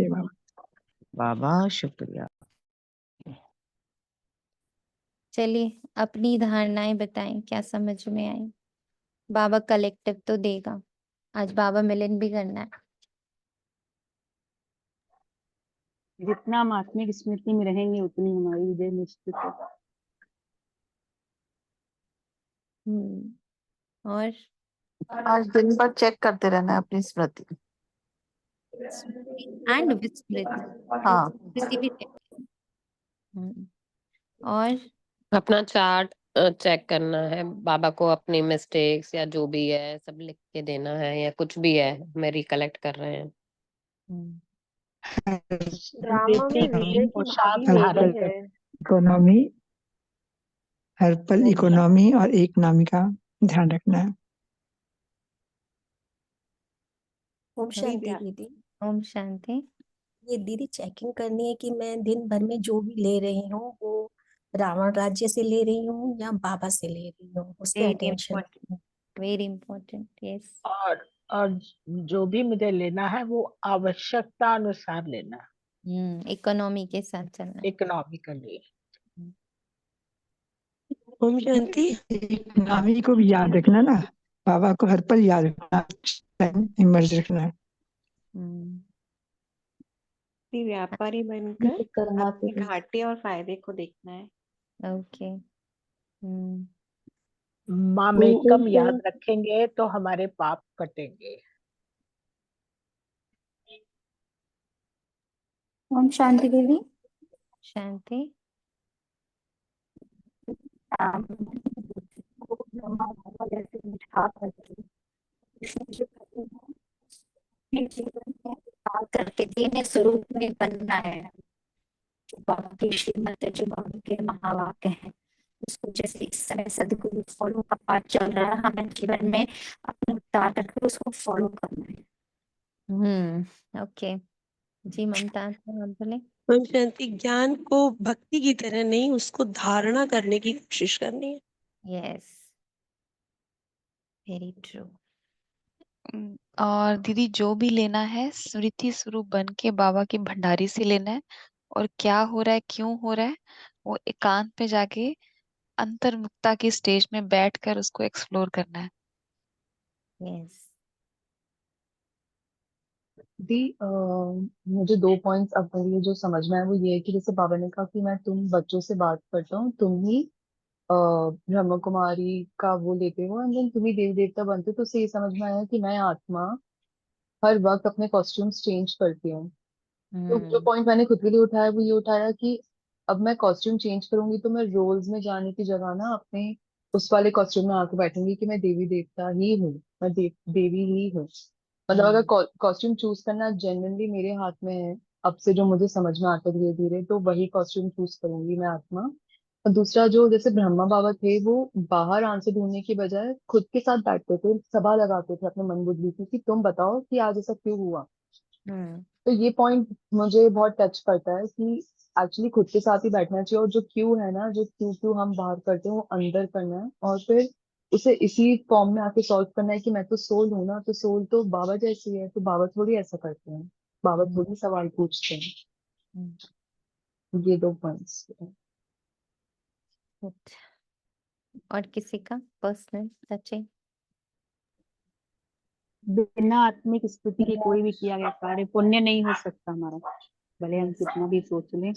बाबा, शुक्रिया। चलिए अपनी धारणाएं बताएं, क्या समझ में आई? बाबा कलेक्टिव तो देगा, आज बाबा मिलन भी करना है। जितना हम आत्मिक स्मृति में रहेंगे उतनी हमारी विजय निश्चित है। और आज दिन भर चेक करते रहना है अपनी स्मृति। स्मृति एंड विस्मृति, हाँ स्मृति भी हम्म, और अपना चार्ट चेक करना है, बाबा को अपनी मिस्टेक्स या जो भी है सब लिख के देना है, या कुछ भी है हमें रिकलेक्ट कर रहे हैं। ड्रामा में विजय की भाभी हर मेरी पल है। इकोनॉमी, हर पल ओम इकोनॉमी और एक नामी का ध्यान रखना है। ओम शांति दीदी। ओम शांति। ये दीदी चेकिंग करनी है कि मैं दिन भर में जो भी ले रही हूँ वो रावण राज्य से ले रही हूँ या बाबा से ले रही हूँ, उसके very attention. Important, very important, yes. और जो भी मुझे लेना है वो आवश्यकता अनुसार लेना है, इकोनॉमी के साथ चलना है। इकोनॉमिकली। ओम शांति। इकोनॉमी को भी याद रखना ना, बाबा को हर पल याद रखना, इमर्ज रखना है। व्यापारी बनकर करना अपने घाटे और फायदे को देखना है। ओके। मामेकम याद रखेंगे तो हमारे पाप कटेंगे। ओम शांति दीदी। शांति। जैसे बिठा करके जीवन में पार करके देने स्वरूप में बनना है। जो बाबा की श्रीमत है, जो बाबा के महावाक्य हैं, उसको जैसे इस समय सदगुरु फॉलो का पाठ चल रहा है, हमें जीवन में अपने उतार करके उसको फॉलो करना है। ओके जी। ममता आप बोले। ओम शांति। ज्ञान को भक्ति की तरह नहीं, उसको धारणा करने की कोशिश करनी है। Yes, very true. और दीदी जो भी लेना है स्मृति स्वरूप बन के बाबा की भंडारी से लेना है, और क्या हो रहा है क्यों हो रहा है वो एकांत में जाके अंतर्मुक्ता की स्टेज में बैठकर उसको एक्सप्लोर करना है। यस दी मुझे 2 पॉइंट्स अब ये जो समझ में आया वो ये है कि जैसे बाबा ने कहा कि मैं तुम बच्चों से बात करता हूँ, तुम ही ब्रह्म कुमारी का वो लेते हो एंड देन तुम ही देवी देवता बनते हो। तो उससे ये समझ में आया कि मैं आत्मा हर वक्त अपने कॉस्ट्यूम्स चेंज करती हूँ। तो जो पॉइंट मैंने खुद के लिए उठाया वो ये उठाया कि अब मैं कॉस्ट्यूम चेंज करूंगी तो मैं रोल्स में जाने की जगह ना अपने उस वाले कॉस्ट्यूम में आके बैठूंगी कि मैं देवी देवता ही हूँ, मैं देवी ही हूँ। मतलब अगर कॉस्ट्यूम चूज करना जेन्युइनली मेरे हाथ में है, अब से जो मुझे समझ में आता है धीरे धीरे, तो वही कॉस्ट्यूम चूज करूंगी मैं आत्मा। और दूसरा, जो जैसे ब्रह्मा बाबा थे वो बाहर आंसर ढूंढने की बजाय खुद के साथ बैठते थे, सभा लगाते थे अपने मन बुद्धि की कि तुम बताओ कि आज ऐसा क्यों हुआ। तो ये पॉइंट मुझे बहुत टच करता है कि एक्चुअली खुद के साथ ही बैठना चाहिए, और जो क्यों है ना, जो क्यों क्यों हम बाहर करते हैं वो अंदर करना है, और फिर उसे इसी फॉर्म में आके सॉल्व करना है कि मैं तो सोल हूं ना, तो सोल तो बाबा जैसी है, तो बाबा थोड़ी ऐसा करते हैं, बाबा थोड़ी सवाल पूछते हैं। ये 2 पॉइंट्स। और किसी का पर्सनल टचिंग। बिना आत्मिक स्थिति के कोई भी किया गया कार्य पुण्य नहीं हो सकता हमारा, भले हम कितना भी सोच लें।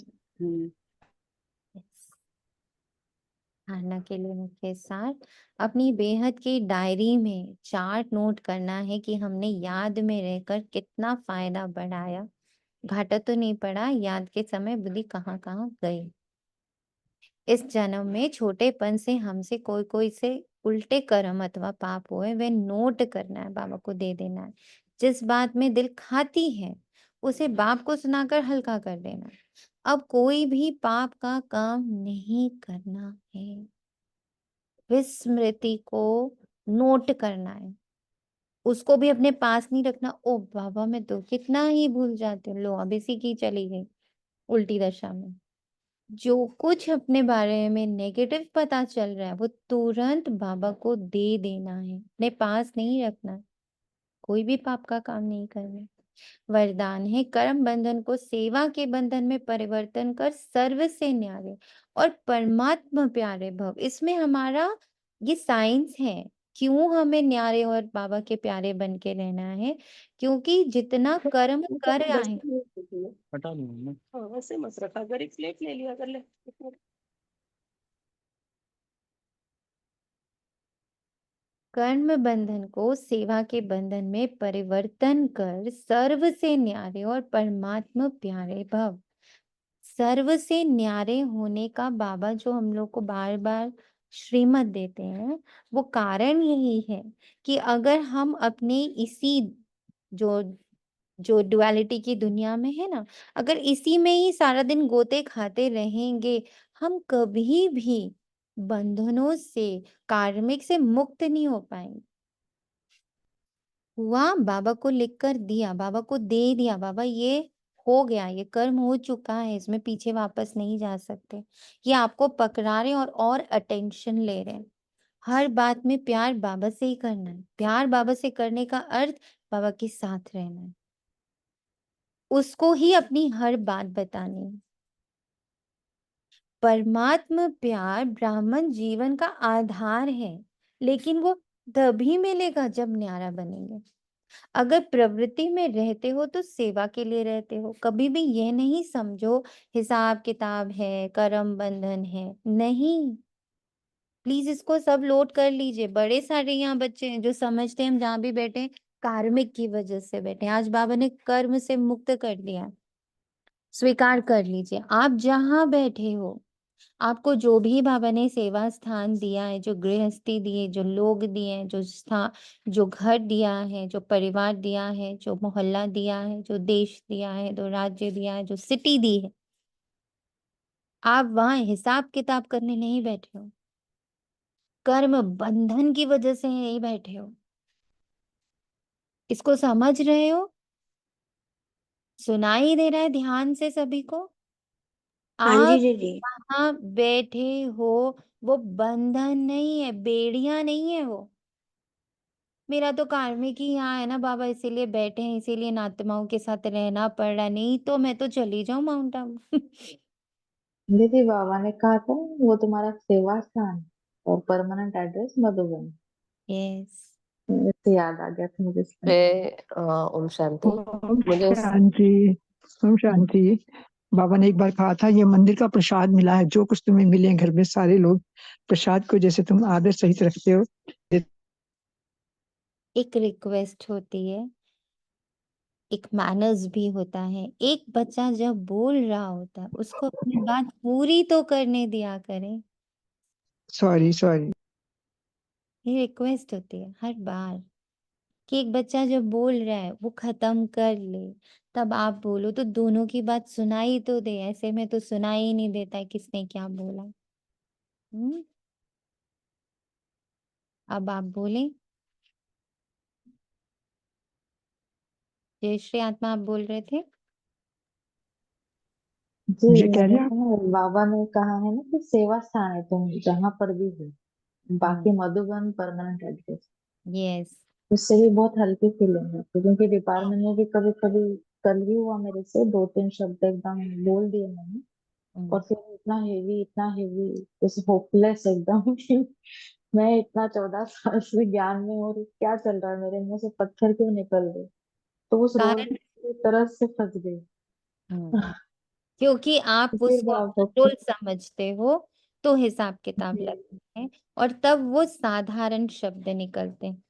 धारणा के लिए मुख्य सार अपनी बेहद की डायरी में चार्ट नोट करना है कि हमने याद में रहकर कितना फायदा बढ़ाया, घाटा तो नहीं पड़ा, याद के समय बुद्धि कहाँ कहाँ गई। इस जन्म में छोटेपन से हमसे कोई कोई से उल्टे कर्म अथवा पाप हुए वे नोट करना है, बाबा को दे देना है। जिस बात में दिल खाती है उसे बाप को सुनाकर हल्का कर देना है। अब कोई भी पाप का काम नहीं करना है, विस्मृति को नोट करना है, उसको भी अपने पास नहीं रखना। ओ बाबा मैं तो कितना ही भूल जाती हूँ, लो अब इसी की चली गई उल्टी दशा में। जो कुछ अपने बारे में नेगेटिव पता चल रहा है वो तुरंत बाबा को दे देना है, अपने पास नहीं रखना है। कोई भी पाप का काम नहीं करना। वरदान है कर्म बंधन को सेवा के बंधन में परिवर्तन कर सर्व से न्यारे और परमात्मा प्यारे भव। इसमें हमारा ये साइंस है क्यों हमें न्यारे और बाबा के प्यारे बन के रहना है, क्योंकि जितना कर्म कर आए वैसे मत रखा, अगर एक प्लेट ले लिया कर ले। कर्म बंधन को सेवा के बंधन में परिवर्तन कर सर्व से न्यारे और परमात्मा प्यारे भव। सर्व से न्यारे होने का बाबा जो हम लोग को बार बार श्रीमत देते हैं, वो कारण यही है कि अगर हम अपने इसी जो जो डुअलिटी की दुनिया में है ना, अगर इसी में ही सारा दिन गोते खाते रहेंगे, हम कभी भी बंधनों से, कार्मिक से मुक्त नहीं हो पाएंगे। हुआ, बाबा को लिखकर दिया, बाबा को दे दिया, बाबा ये हो गया, ये कर्म हो चुका है, इसमें पीछे वापस नहीं जा सकते। ये आपको पकड़ा रहे और अटेंशन ले रहे हैं। हर बात में प्यार बाबा से ही करना है। प्यार बाबा से करने का अर्थ बाबा के साथ रहना है, उसको ही अपनी हर बात बतानी है। परमात्मा प्यार ब्राह्मण जीवन का आधार है, लेकिन वो तभी मिलेगा जब न्यारा बनेंगे। अगर प्रवृत्ति में रहते हो तो सेवा के लिए रहते हो। कभी भी ये नहीं समझो हिसाब किताब है, कर्म बंधन है, नहीं। प्लीज इसको सब लोड कर लीजिए। बड़े सारे यहाँ बच्चे हैं जो समझते हैं हम जहाँ भी बैठे कार्मिक की वजह से बैठे। आज बाबा ने कर्म से मुक्त कर दिया, स्वीकार कर लीजिए। आप जहाँ बैठे हो, आपको जो भी बाबा ने सेवा स्थान दिया है, जो गृहस्थी दी है, जो लोग दिए हैं, जो स्थान, जो घर दिया है, जो परिवार दिया है, जो मोहल्ला दिया है, जो देश दिया है, जो राज्य दिया है, जो सिटी दी है, आप वहां हिसाब किताब करने नहीं बैठे हो, कर्म बंधन की वजह से नहीं बैठे हो। इसको समझ रहे हो? सुनाई दे रहा है ध्यान से सभी को? हाँ जी आप दीदी। जहाँ बैठे हो वो बंधन नहीं है, बेड़ियां नहीं है वो। मेरा तो कार्मिक ही यहाँ है ना बाबा, इसीलिए बैठे हैं, इसीलिए नातमाओं के साथ रहना पड़ रहा, नहीं तो मैं तो चली जाऊं माउंट आबू। दीदी बाबा ने कहा था वो तुम्हारा सेवा स्थान और परमानेंट एड्रेस मधुबन। यस। इससे याद आ गया था मुझे इसमें। ओम शांति। ओम मुझे शांति। ओम शांति। बाबा ने एक बार कहा था ये मंदिर का प्रसाद मिला है, जो कुछ तुम्हें मिले घर में सारे लोग प्रसाद को जैसे तुम आदर सहित रखते हो। एक रिक्वेस्ट होती है, एक मैनर्स भी होता है। एक बच्चा जब बोल रहा होता है उसको अपनी बात पूरी तो करने दिया करें। Sorry sorry. ये रिक्वेस्ट होती है हर बार कि एक बच्चा जब बोल रहा है वो खत्म कर ले, तब आप बोलो तो दोनों की बात सुनाई तो दे। ऐसे में तो सुनाई ही नहीं देता है किसने क्या बोला। अब आप बोले। जय श्री आत्मा, आप बोल रहे थे? जी मुझे कह मैंने रहे आप? कहा बाबा ने कहा है ना कि सेवा स्थान है तुम जहाँ पर भी हो, बाकी मधुबन परमानेंट एड्रेस। यस। उससे भी बहुत हल्की फीलिंग है, क्योंकि डिपार्टमेंट में भी कभी कभी कल भी हुआ मेरे से, 2-3 शब्द एकदम बोल दिए मैंने, और फिर इतना हेवी जैसे होपलेस एकदम कि मैं इतना 14 साल से ज्ञान में और क्या चल रहा है, मेरे मुंह से पत्थर क्यों निकल रहे। तो उस रोल कारण की तरह से फंस गई। क्योंकि आप फिर उसको बाबा रोल समझते हो तो हिसाब किताब जी लगते हैं और तब वो साधारण शब्द निकलते हैं।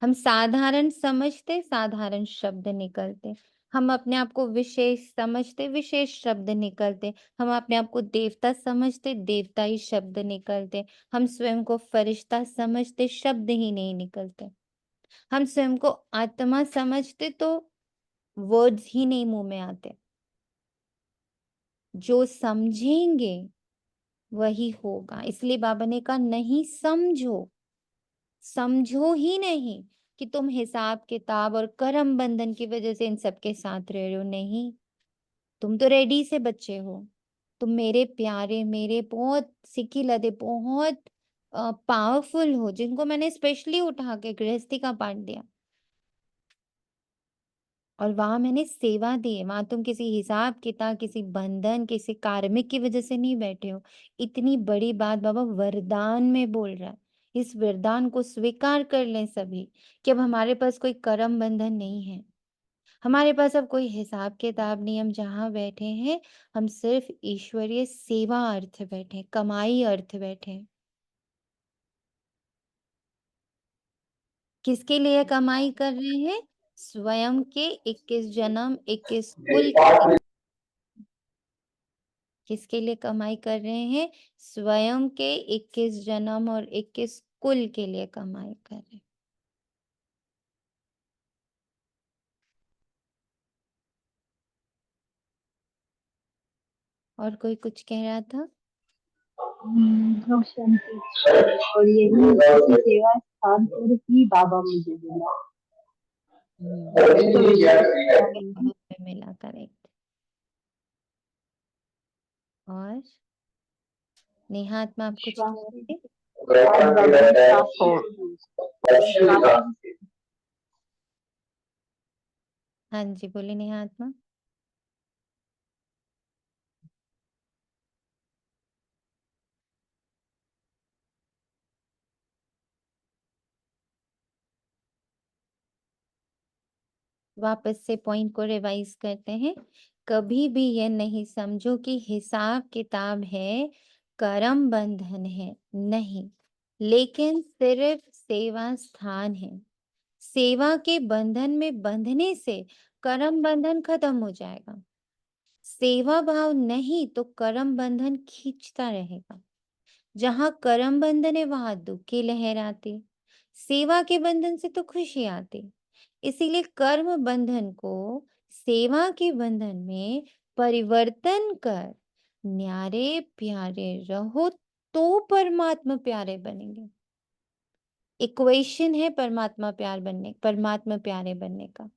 हम साधारण समझते, साधारण शब्द निकलते। हम अपने आप को विशेष समझते, विशेष शब्द निकलते। हम अपने आप को देवता समझते, देवताई शब्द निकलते। हम स्वयं को फरिश्ता समझते, शब्द ही नहीं निकलते। हम स्वयं को आत्मा समझते तो वर्ड्स ही नहीं मुंह में आते। जो समझेंगे वही होगा। इसलिए बाबा ने कहा नहीं समझो, समझो ही नहीं कि तुम हिसाब किताब और कर्म बंधन की वजह से इन सब के साथ रह रहे हो। नहीं, तुम तो रेडी से बच्चे हो। तुम मेरे प्यारे, मेरे बहुत सिक्की लदे, बहुत पावरफुल हो, जिनको मैंने स्पेशली उठा के गृहस्थी का पाठ दिया और वहां मैंने सेवा दी है। वहां तुम किसी हिसाब किताब, किसी बंधन, किसी कार्मिक की वजह से नहीं बैठे हो। इतनी बड़ी बात बाबा वरदान में बोल रहा है। इस वरदान को स्वीकार कर लें सभी कि अब हमारे पास कोई कर्म बंधन नहीं है, हमारे पास अब कोई हिसाब किताब नहीं। हम जहाँ बैठे हैं हम सिर्फ ईश्वरीय सेवा अर्थ बैठे हैं, कमाई अर्थ बैठे हैं। किसके लिए कमाई कर रहे हैं? स्वयं के 21 जन्म 21 कुल के लिए। किसके लिए कमाई कर रहे हैं? स्वयं के 21 जन्म और 21 कुल के लिए कमाई कर रहे हैं। और कोई कुछ कह रहा था? और यही उसकी सेवा स्थान पर ही बाबा मुझे मिला। मिला, करेक्ट। और नेहात्मा आप कुछ कह रहे थे? हाँ जी, बोले नेहात्मा। वापस से पॉइंट को रिवाइज करते हैं। कभी भी ये नहीं समझो कि हिसाब किताब है, कर्म बंधन है, नहीं, लेकिन सिर्फ सेवा स्थान है। सेवा के बंधन में बंधने से कर्म बंधन खत्म हो जाएगा। सेवा भाव नहीं तो कर्म बंधन खींचता रहेगा। जहां कर्म बंधन है वहां दुख की लहर आती, सेवा के बंधन से तो खुशी आती। इसीलिए कर्म बंधन को सेवा के बंधन में परिवर्तन कर न्यारे प्यारे रहो तो परमात्मा प्यारे बनेंगे। इक्वेशन है परमात्मा प्यारे बनने का।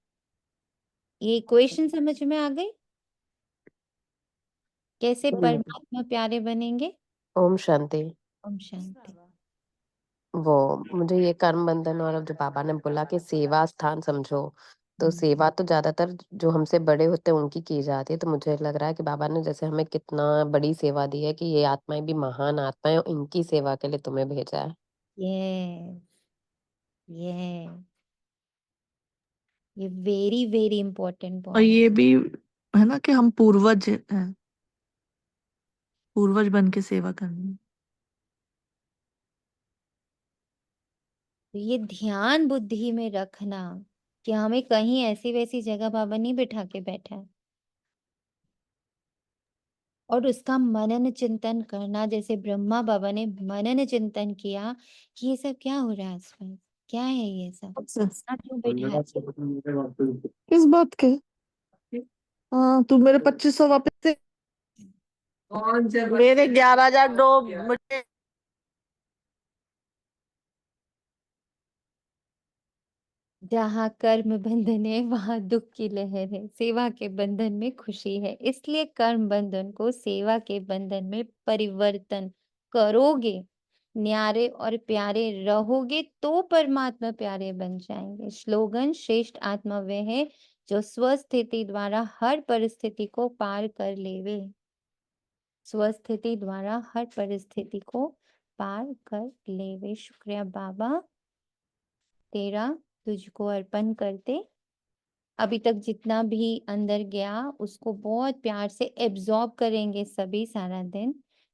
ये इक्वेशन समझ में आ गई? कैसे परमात्मा प्यारे बनेंगे? ओम शांति। ओम शांति। वो मुझे ये कर्म बंधन और जो बाबा ने बोला कि सेवा स्थान समझो, तो सेवा तो ज्यादातर जो हमसे बड़े होते हैं उनकी की जाती है। तो मुझे लग रहा है कि बाबा ने जैसे हमें कितना बड़ी सेवा दी है कि ये आत्माएं भी महान आत्माएं और इनकी सेवा के लिए तुम्हें भेजा है। ये वेरी वेरी इंपॉर्टेंट और पॉइंट। ये भी है ना कि हम पूर्वज हैं, पूर्वज बन के सेवा करनी। तो ये ध्यान बुद्धि में रखना कि हमें कहीं ऐसी वैसी जगह बाबा नहीं बिठा के बैठा है, और उसका मनन चिंतन करना। जैसे ब्रह्मा बाबा ने मनन चिंतन किया कि ये सब क्या हो रहा है आसपास, क्या है ये सब, क्यों बैठा है? किस बात के? हाँ, तू मेरे 2500 वापस से, मेरे 11,000 दो मुझे। जहाँ कर्म बंधन है वहां दुख की लहर है, सेवा के बंधन में खुशी है। इसलिए कर्म बंधन को सेवा के बंधन में परिवर्तन करोगे, न्यारे और प्यारे रहोगे तो परमात्मा प्यारे बन जाएंगे। स्लोगन श्रेष्ठ आत्मा वह है जो स्वस्थिति द्वारा हर परिस्थिति को पार कर लेवे। स्वस्थिति द्वारा हर परिस्थिति को पार कर लेवे। शुक्रिया बाबा, तेरा तुझको अर्पण करते। अभी तक जितना भी अंदर गया उसको बहुत प्यार से एब्जॉर्ब करेंगे सभी सारा दिन,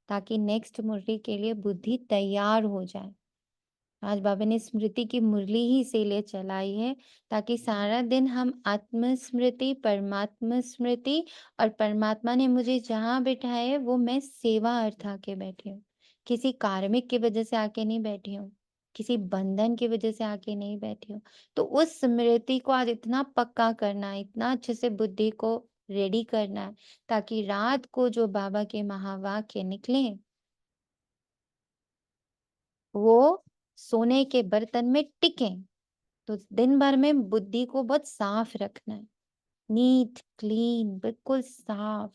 ताकि नेक्स्ट मुरली के लिए बुद्धि तैयार हो जाए। आज बाबा ने स्मृति की मुरली ही इसीलिए चलाई है ताकि सारा दिन हम आत्मस्मृति, परमात्मा स्मृति, और परमात्मा ने मुझे जहाँ बिठाया है वो मैं सेवा अर्थ आके बैठी हूँ। किसी कार्मिक की वजह से आके नहीं बैठी हूँ, किसी बंधन की वजह से आके नहीं बैठी हूँ। तो उस स्मृति को आज इतना पक्का करना है, इतना अच्छे से बुद्धि को रेडी करना है, ताकि रात को जो बाबा के महावाक्य निकले वो सोने के बर्तन में टिके। तो दिन भर में बुद्धि को बहुत साफ रखना है, नीट क्लीन, बिल्कुल साफ,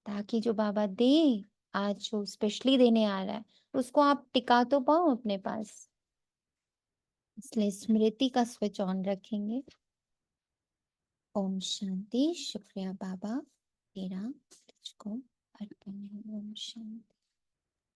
ताकि जो बाबा दे आज जो स्पेशली देने आ रहा है उसको आप टिका तो पाओ अपने पास। इसलिए स्मृति का स्विच ऑन रखेंगे। ओम शांति। शुक्रिया बाबा, तेरा तुझको अर्पण है। ओम शांति।